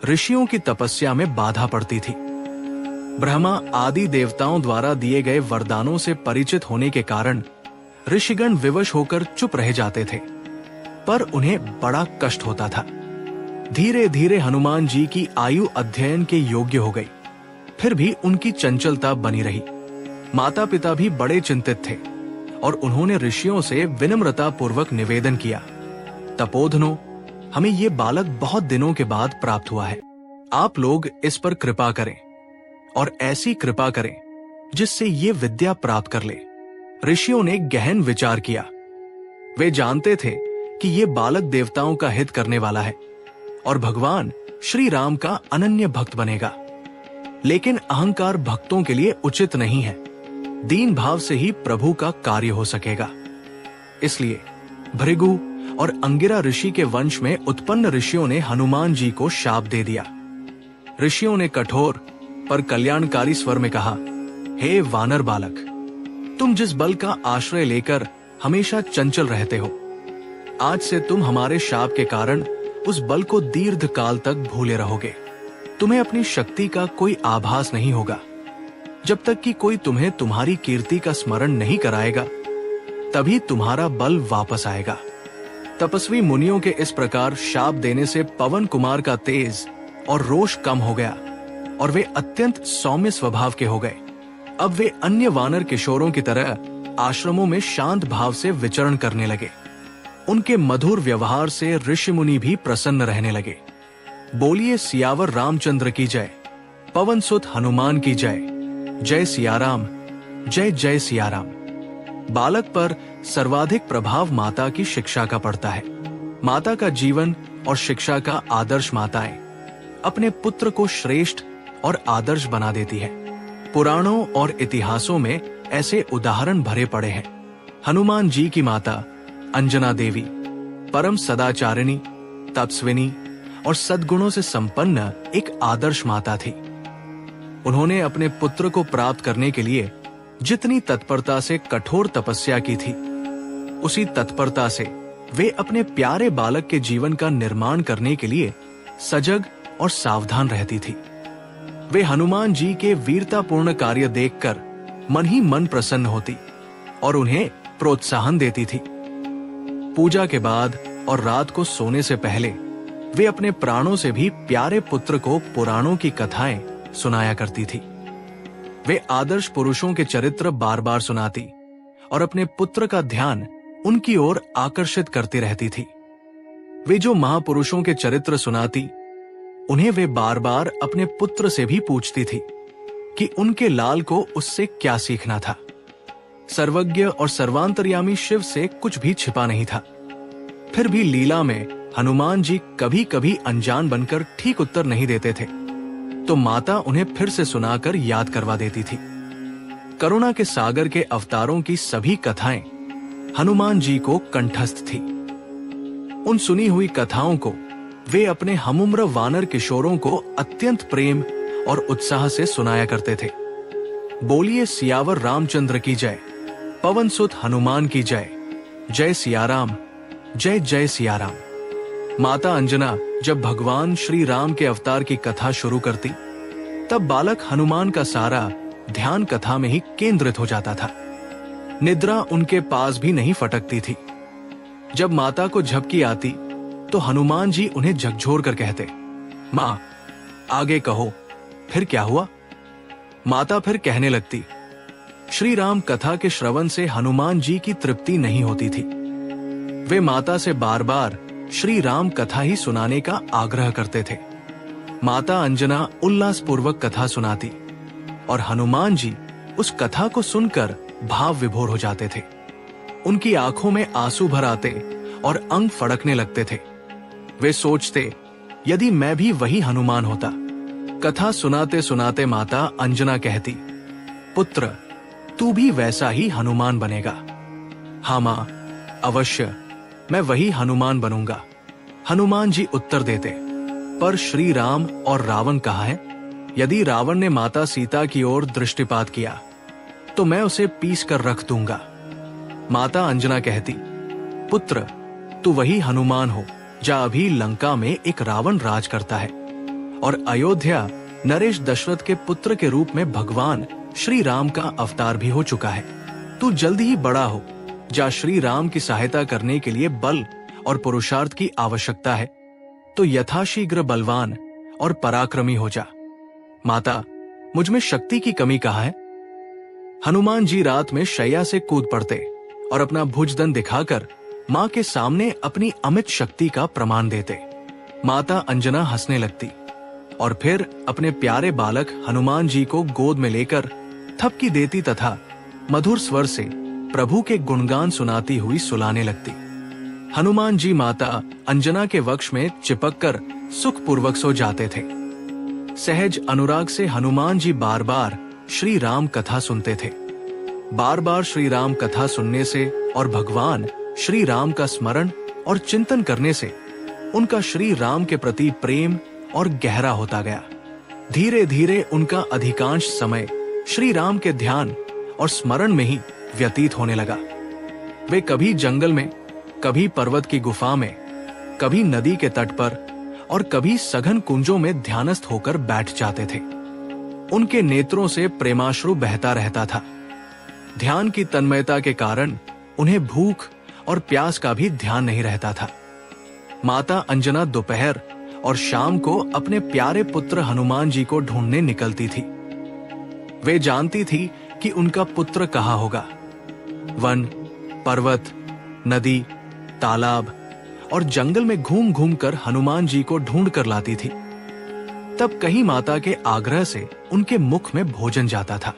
ऋषियों की तपस्या में बाधा पड़ती थी। ब्रह्मा आदि देवताओं द्वारा दिए गए वरदानों से परिचित होने के कारण ऋषिगण विवश होकर चुप रह जाते थे, पर उन्हें बड़ा कष्ट होता था। धीरे धीरे हनुमान जी की आयु अध्ययन के योग्य हो गई, फिर भी उनकी चंचलता बनी रही। माता पिता भी बड़े चिंतित थे और उन्होंने ऋषियों से विनम्रता पूर्वक निवेदन किया, तपोधनो, हमें ये बालक बहुत दिनों के बाद प्राप्त हुआ है। आप लोग इस पर कृपा करें और ऐसी कृपा करें जिससे ये विद्या प्राप्त कर ले। ऋषियों ने गहन विचार किया। वे जानते थे कि ये बालक देवताओं का हित करने वाला है और भगवान श्री राम का अनन्य भक्त बनेगा, लेकिन अहंकार भक्तों के लिए उचित नहीं है। दीन भाव से ही प्रभु का कार्य हो सकेगा। इसलिए भृगु और अंगिरा ऋषि के वंश में उत्पन्न ऋषियों ने हनुमान जी को शाप दे दिया। ऋषियों ने कठोर पर कल्याणकारी स्वर में कहा, हे वानर बालक, तुम जिस बल का आश्रय लेकर हमेशा चंचल रहते हो, आज से तुम हमारे शाप के कारण उस बल को दीर्घ काल तक भूले रहोगे। तुम्हें अपनी शक्ति का कोई आभास नहीं होगा। जब तक कि कोई तुम्हें तुम्हारी कीर्ति का स्मरण नहीं कराएगा, तभी तुम्हारा बल वापस आएगा। तपस्वी मुनियों के इस प्रकार शाप देने से पवन कुमार का तेज और रोष कम हो गया और वे अत्यंत सौम्य स्वभाव के हो गए। अब वे अन्य वानर किशोरों की तरह आश्रमों में शांत भाव से विचरण करने लगे। उनके मधुर व्यवहार से ऋषि मुनि भी प्रसन्न रहने लगे। बोलिए सियावर रामचंद्र की जय, पवन सुत हनुमान की जय। जय सियाराम, जय जय सियाराम। बालक पर सर्वाधिक प्रभाव माता की शिक्षा का पड़ता है। माता का जीवन और शिक्षा का आदर्श माताएं अपने पुत्र को श्रेष्ठ और आदर्श बना देती है। पुराणों और इतिहासों में ऐसे उदाहरण भरे पड़े हैं। हनुमान जी की माता अंजना देवी परम सदाचारिणी, तपस्विनी और सद्गुणों से संपन्न एक आदर्श माता थी। उन्होंने अपने पुत्र को प्राप्त करने के लिए जितनी तत्परता से कठोर तपस्या की थी, उसी तत्परता से वे अपने प्यारे बालक के जीवन का निर्माण करने के लिए सजग और सावधान रहती थी। वे हनुमान जी के वीरतापूर्ण कार्य देखकर मन ही मन प्रसन्न होती और उन्हें प्रोत्साहन देती थी। पूजा के बाद और रात को सोने से पहले वे अपने प्राणों से भी प्यारे पुत्र को पुराणों की कथाएं सुनाया करती थी। वे आदर्श पुरुषों के चरित्र बार बार सुनाती और अपने पुत्र का ध्यान उनकी ओर आकर्षित करती रहती थी। वे जो महापुरुषों के चरित्र सुनाती, उन्हें वे बार बार अपने पुत्र से भी पूछती थी कि उनके लाल को उससे क्या सीखना था। सर्वज्ञ और सर्वांतर्यामी शिव से कुछ भी छिपा नहीं था। फिर भी लीला में हनुमान जी कभी कभी अनजान बनकर ठीक उत्तर नहीं देते थे, तो माता उन्हें फिर से सुनाकर याद करवा देती थी। करुणा के सागर के अवतारों की सभी कथाएं हनुमान जी को कंठस्थ थी। उन सुनी हुई कथाओं को वे अपने हमुम्र वानर किशोरों को अत्यंत प्रेम और उत्साह से सुनाया करते थे। बोलिए सियावर रामचंद्र की जय, पवन सुत हनुमान की जय, जय सियाराम, जय जय सियाराम। माता अंजना जब भगवान श्री राम के अवतार की कथा शुरू करती, तब बालक हनुमान का सारा ध्यान कथा में ही केंद्रित हो जाता था। निद्रा उनके पास भी नहीं फटकती थी। जब माता को झपकी आती तो हनुमान जी उन्हें झकझोर कर कहते, मां, आगे कहो, फिर क्या हुआ? माता फिर कहने लगती। श्री राम कथा के श्रवण से हनुमान जी की तृप्ति नहीं होती थी। वे माता से बार बार श्री राम कथा ही सुनाने का आग्रह करते थे। माता अंजना उल्लासपूर्वक कथा सुनाती और हनुमान जी उस कथा को सुनकर भाव विभोर हो जाते थे। उनकी आंखों में आंसू भर आते और अंग फड़कने लगते थे। वे सोचते, यदि मैं भी वही हनुमान होता। कथा सुनाते सुनाते माता अंजना कहती, पुत्र, तू भी वैसा ही हनुमान बनेगा। हाँ मां, अवश्य मैं वही हनुमान बनूंगा। हनुमान जी उत्तर देते, पर श्री राम और रावण कहाँ है? यदि रावण ने माता सीता की ओर दृष्टिपात किया तो मैं उसे पीस कर रख दूंगा। माता अंजना कहती, पुत्र, तू वही हनुमान हो जा अभी लंका में एक रावण राज करता है और अयोध्या नरेश दशरथ के पुत्र के रूप में भगवान श्री राम का अवतार भी हो चुका है। तू जल्दी ही बड़ा हो जा, श्री राम की सहायता करने के लिए बल और पुरुषार्थ की आवश्यकता है, तो यथाशीघ्र बलवान और पराक्रमी हो जा। माता, मुझ में शक्ति की कमी कहाँ है? हनुमान जी रात में शैया से कूद पड़ते और अपना भुजदंड दिखाकर मां के सामने अपनी अमित शक्ति का प्रमाण देते। माता अंजना हंसने लगती और फिर अपने प्यारे बालक हनुमान जी को गोद में लेकर थपकी देती तथा मधुर स्वर से प्रभु के गुणगान सुनाती हुई सुलाने लगती। हनुमान जी माता अंजना के वक्ष में चिपककर सुखपूर्वक सो जाते थे। सहज अनुराग से हनुमान जी बार बार श्री राम कथा सुनते थे। बार बार श्री राम कथा सुनने से और भगवान श्री राम का स्मरण और चिंतन करने से उनका श्री राम के प्रति प्रेम और गहरा होता गया। धीरे धीरे उनका अधिकांश समय श्री राम के ध्यान और स्मरण में ही व्यतीत होने लगा। वे कभी जंगल में, कभी पर्वत की गुफा में, कभी नदी के तट पर और कभी सघन कुंजों में ध्यानस्थ होकर बैठ जाते थे। उनके नेत्रों से प्रेमाश्रु बहता रहता था। ध्यान की तन्मयता के कारण उन्हें भूख और प्यास का भी ध्यान नहीं रहता था। माता अंजना दोपहर और शाम को अपने प्यारे पुत्र हनुमान जी को ढूंढने निकलती थी। वे जानती थी कि उनका पुत्र कहाँ होगा। वन, पर्वत, नदी, तालाब और जंगल में घूम घूम कर हनुमान जी को ढूंढ कर लाती थी। तब कहीं माता के आग्रह से उनके मुख में भोजन जाता था।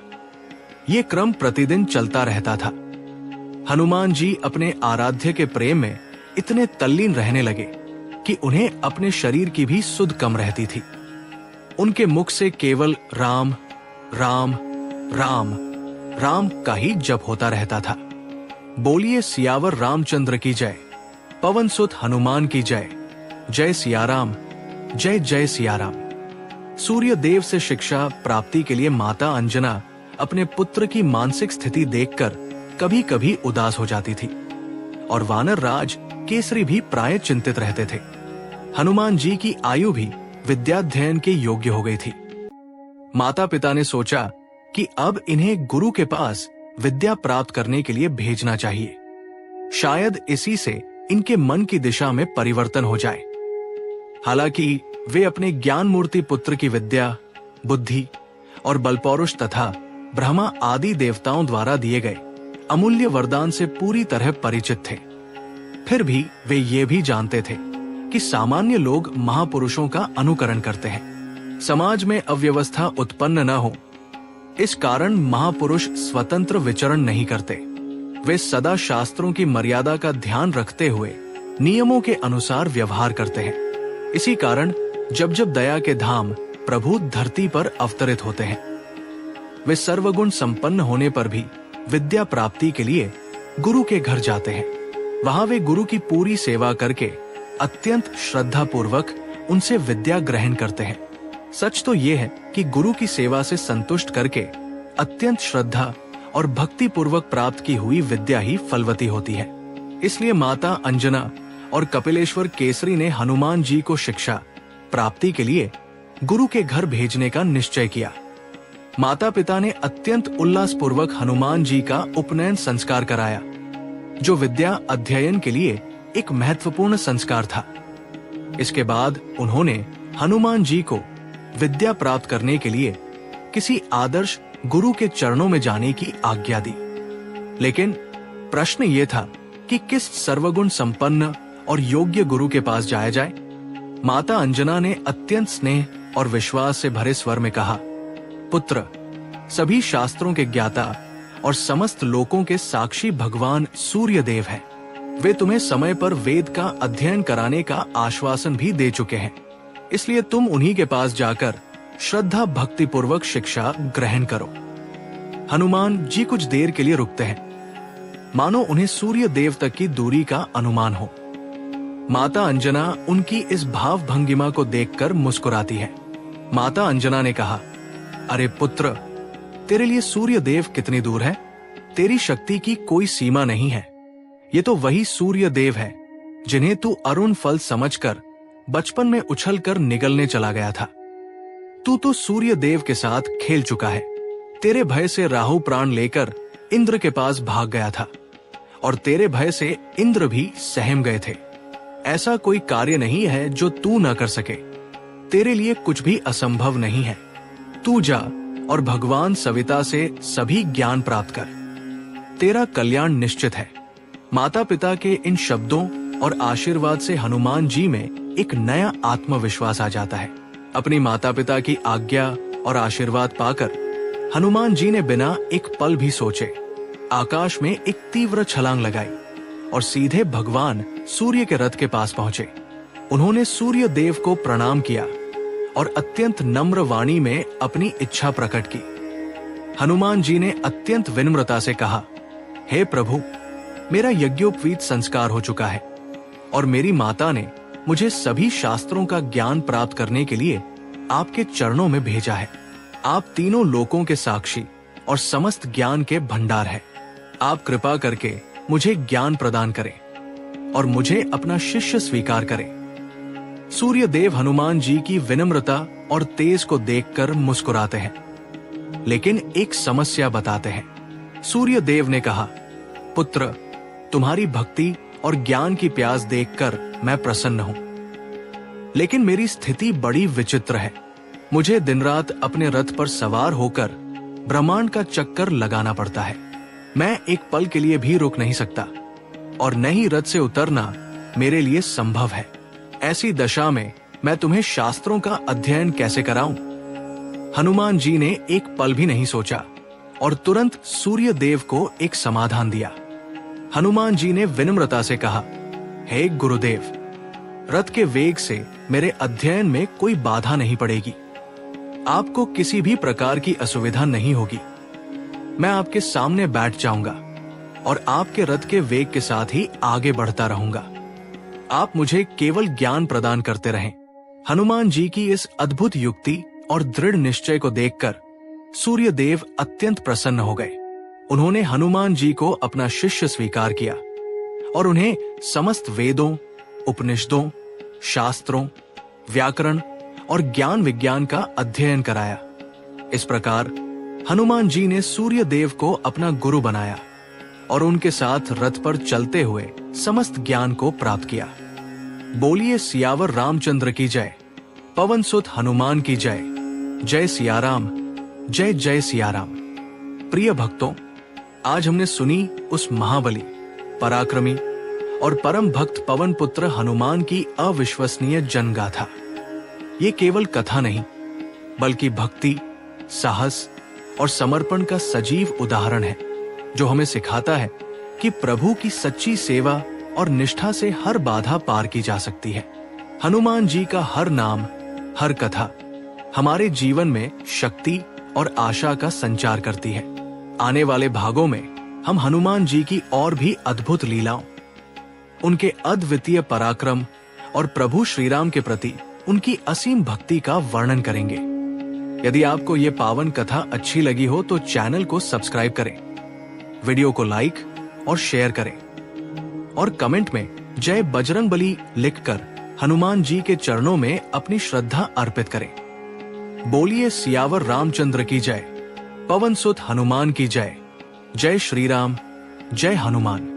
ये क्रम प्रतिदिन चलता रहता था। हनुमान जी अपने आराध्य के प्रेम में इतने तल्लीन रहने लगे कि उन्हें अपने शरीर की भी सुध कम रहती थी। उनके मुख से केवल राम राम राम राम का ही जप होता रहता था। बोलिए सियावर रामचंद्र की जय, पवन सुत हनुमान की जय, जय सियाराम, जय जय सियाराम। सूर्य देव से शिक्षा प्राप्ति के लिए माता अंजना अपने पुत्र की मानसिक स्थिति देखकर कभी कभी उदास हो जाती थी और वानर राज केसरी भी प्राय चिंतित रहते थे। हनुमान जी की आयु भी विद्याध्ययन के योग्य हो गई थी। माता पिता ने सोचा कि अब इन्हें गुरु के पास विद्या प्राप्त करने के लिए भेजना चाहिए। शायद इसी से इनके मन की दिशा में परिवर्तन हो जाए। हालांकि वे अपने ज्ञान मूर्ति पुत्र की विद्या, बुद्धि और बलपौरुष तथा ब्रह्मा आदि देवताओं द्वारा दिए गए अमूल्य वरदान से पूरी तरह परिचित थे। फिर भी वे ये भी जानते थे कि सामान्य लोग महापुरुषों का अनुकरण करते हैं। समाज में अव्यवस्था उत्पन्न न हो, इस कारण महापुरुष स्वतंत्र विचरण नहीं करते। वे सदा शास्त्रों की मर्यादा का ध्यान रखते हुए नियमों के अनुसार व्यवहार करते हैं। इसी कारण जब जब दया के धाम प्रभु धरती पर अवतरित होते हैं, वे सर्वगुण संपन्न होने पर भी विद्या प्राप्ति के लिए गुरु के घर जाते हैं। वहां वे गुरु की पूरी सेवा करके अत्यंत श्रद्धा पूर्वक उनसे विद्या ग्रहण करते हैं। सच तो यह है कि गुरु की सेवा से संतुष्ट करके अत्यंत श्रद्धा और भक्ति पूर्वक प्राप्त की हुई विद्या ही फलवती होती है। इसलिए माता अंजना और कपिलेश्वर केसरी ने हनुमान जी को शिक्षा प्राप्ति के लिए गुरु के घर भेजने का निश्चय किया। माता पिता ने अत्यंत उल्लास पूर्वक हनुमान जी का उपनयन संस्कार कराया, जो विद्या अध्ययन के लिए एक महत्वपूर्ण संस्कार था। इसके बाद उन्होंने हनुमान जी को विद्या प्राप्त करने के लिए किसी आदर्श गुरु के चरणों में जाने की आज्ञा दी। लेकिन प्रश्न ये था कि किस सर्वगुण संपन्न और योग्य गुरु के पास जाया जाए। माता अंजना ने अत्यंत स्नेह और विश्वास से भरे स्वर में कहा, पुत्र, सभी शास्त्रों के ज्ञाता और समस्त लोकों के साक्षी भगवान सूर्य देव हैं। वे तुम्हें समय पर वेद का अध्ययन कराने का आश्वासन भी दे चुके हैं। इसलिए तुम उन्हीं के पास जाकर श्रद्धा भक्ति पूर्वक शिक्षा ग्रहण करो। हनुमान जी कुछ देर के लिए रुकते हैं, मानो उन्हें सूर्य देव तक की दूरी का अनुमान हो। माता अंजना उनकी इस भाव भंगिमा को देखकर मुस्कुराती है। माता अंजना ने कहा, अरे पुत्र, तेरे लिए सूर्य देव कितनी दूर है? तेरी शक्ति की कोई सीमा नहीं है। ये तो वही सूर्य देव है जिन्हें तू अरुण फल समझकर बचपन में उछलकर निगलने चला गया था। तू तो सूर्य देव के साथ खेल चुका है। तेरे भय से राहु प्राण लेकर इंद्र के पास भाग गया था और तेरे भय से इंद्र भी सहम गए थे। ऐसा कोई कार्य नहीं है जो तू न कर सके। तेरे लिए कुछ भी असंभव नहीं है। तू जा और भगवान सविता से सभी ज्ञान प्राप्त कर। तेरा कल्याण निश्चित है। माता पिता के इन शब्दों और आशीर्वाद से हनुमान जी में एक नया आत्मविश्वास आ जाता है। अपनी माता पिता की आज्ञा और आशीर्वाद पाकर हनुमान जी ने बिना एक पल भी सोचे आकाश में एक तीव्र छलांग लगाई और सीधे भगवान सूर्य के रथ के पास पहुंचे। उन्होंने सूर्य देव को प्रणाम किया और अत्यंत नम्र वाणी में अपनी इच्छा प्रकट की। हनुमान जी ने अत्यंत विनम्रता से कहा, हे प्रभु, मेरा यज्ञोपवीत संस्कार हो चुका है और मेरी माता ने मुझे सभी शास्त्रों का ज्ञान प्राप्त करने के लिए आपके चरणों में भेजा है। आप तीनों लोकों के साक्षी और समस्त ज्ञान के भंडार हैं। आप कृपा करके मुझे ज्ञान प्रदान करें और मुझे अपना शिष्य स्वीकार करें। सूर्य देव हनुमान जी की विनम्रता और तेज को देखकर मुस्कुराते हैं, लेकिन एक समस्या बताते हैं। सूर्य देव ने कहा, पुत्र, तुम्हारी भक्ति और ज्ञान की प्यास देखकर मैं प्रसन्न हूं, लेकिन मेरी स्थिति बड़ी विचित्र है। मुझे दिन रात अपने रथ पर सवार होकर ब्रह्मांड का चक्कर लगाना पड़ता है। मैं एक पल के लिए भी रुक नहीं सकता और न ही रथ से उतरना मेरे लिए संभव है। ऐसी दशा में मैं तुम्हें शास्त्रों का अध्ययन कैसे कराऊं? हनुमान जी ने एक पल भी नहीं सोचा और तुरंत सूर्य देव को एक समाधान दिया। हनुमान जी ने विनम्रता से कहा, हे गुरुदेव, रथ के वेग से मेरे अध्ययन में कोई बाधा नहीं पड़ेगी। आपको किसी भी प्रकार की असुविधा नहीं होगी। मैं आपके सामने बैठ जाऊंगा और आपके रथ के वेग के साथ ही आगे बढ़ता रहूंगा। आप मुझे केवल ज्ञान प्रदान करते रहें। हनुमान जी की इस अद्भुत युक्ति और दृढ़ निश्चय को देखकर सूर्य देव अत्यंत प्रसन्न हो गए। उन्होंने हनुमान जी को अपना शिष्य स्वीकार किया और उन्हें समस्त वेदों, उपनिषदों, शास्त्रों, व्याकरण और ज्ञान विज्ञान का अध्ययन कराया। इस प्रकार हनुमान जी ने सूर्य देव को अपना गुरु बनाया और उनके साथ रथ पर चलते हुए समस्त ज्ञान को प्राप्त किया। बोलिए सियावर रामचंद्र की जय, पवन सुत हनुमान की जय। जय सियाराम, जय जय सियाराम। प्रिय भक्तों, आज हमने सुनी उस महाबली, पराक्रमी और परम भक्त पवन पुत्र हनुमान की अविश्वसनीय जनगाथा। ये केवल कथा नहीं, बल्कि भक्ति, साहस और समर्पण का सजीव उदाहरण है, जो हमें सिखाता है कि प्रभु की सच्ची सेवा और निष्ठा से हर बाधा पार की जा सकती है। हनुमान जी का हर नाम, हर कथा हमारे जीवन में शक्ति और आशा का संचार करती है। आने वाले भागों में हम हनुमान जी की और भी अद्भुत लीलाओं, उनके अद्वितीय पराक्रम और प्रभु श्री राम के प्रति उनकी असीम भक्ति का वर्णन करेंगे। यदि आपको ये पावन कथा अच्छी लगी हो तो चैनल को सब्सक्राइब करें, वीडियो को लाइक और शेयर करें और कमेंट में जय बजरंगबली लिखकर हनुमान जी के चरणों में अपनी श्रद्धा अर्पित करें। बोलिए सियावर रामचंद्र की जय, पवन सुत हनुमान की जय। जय श्री राम, जय हनुमान।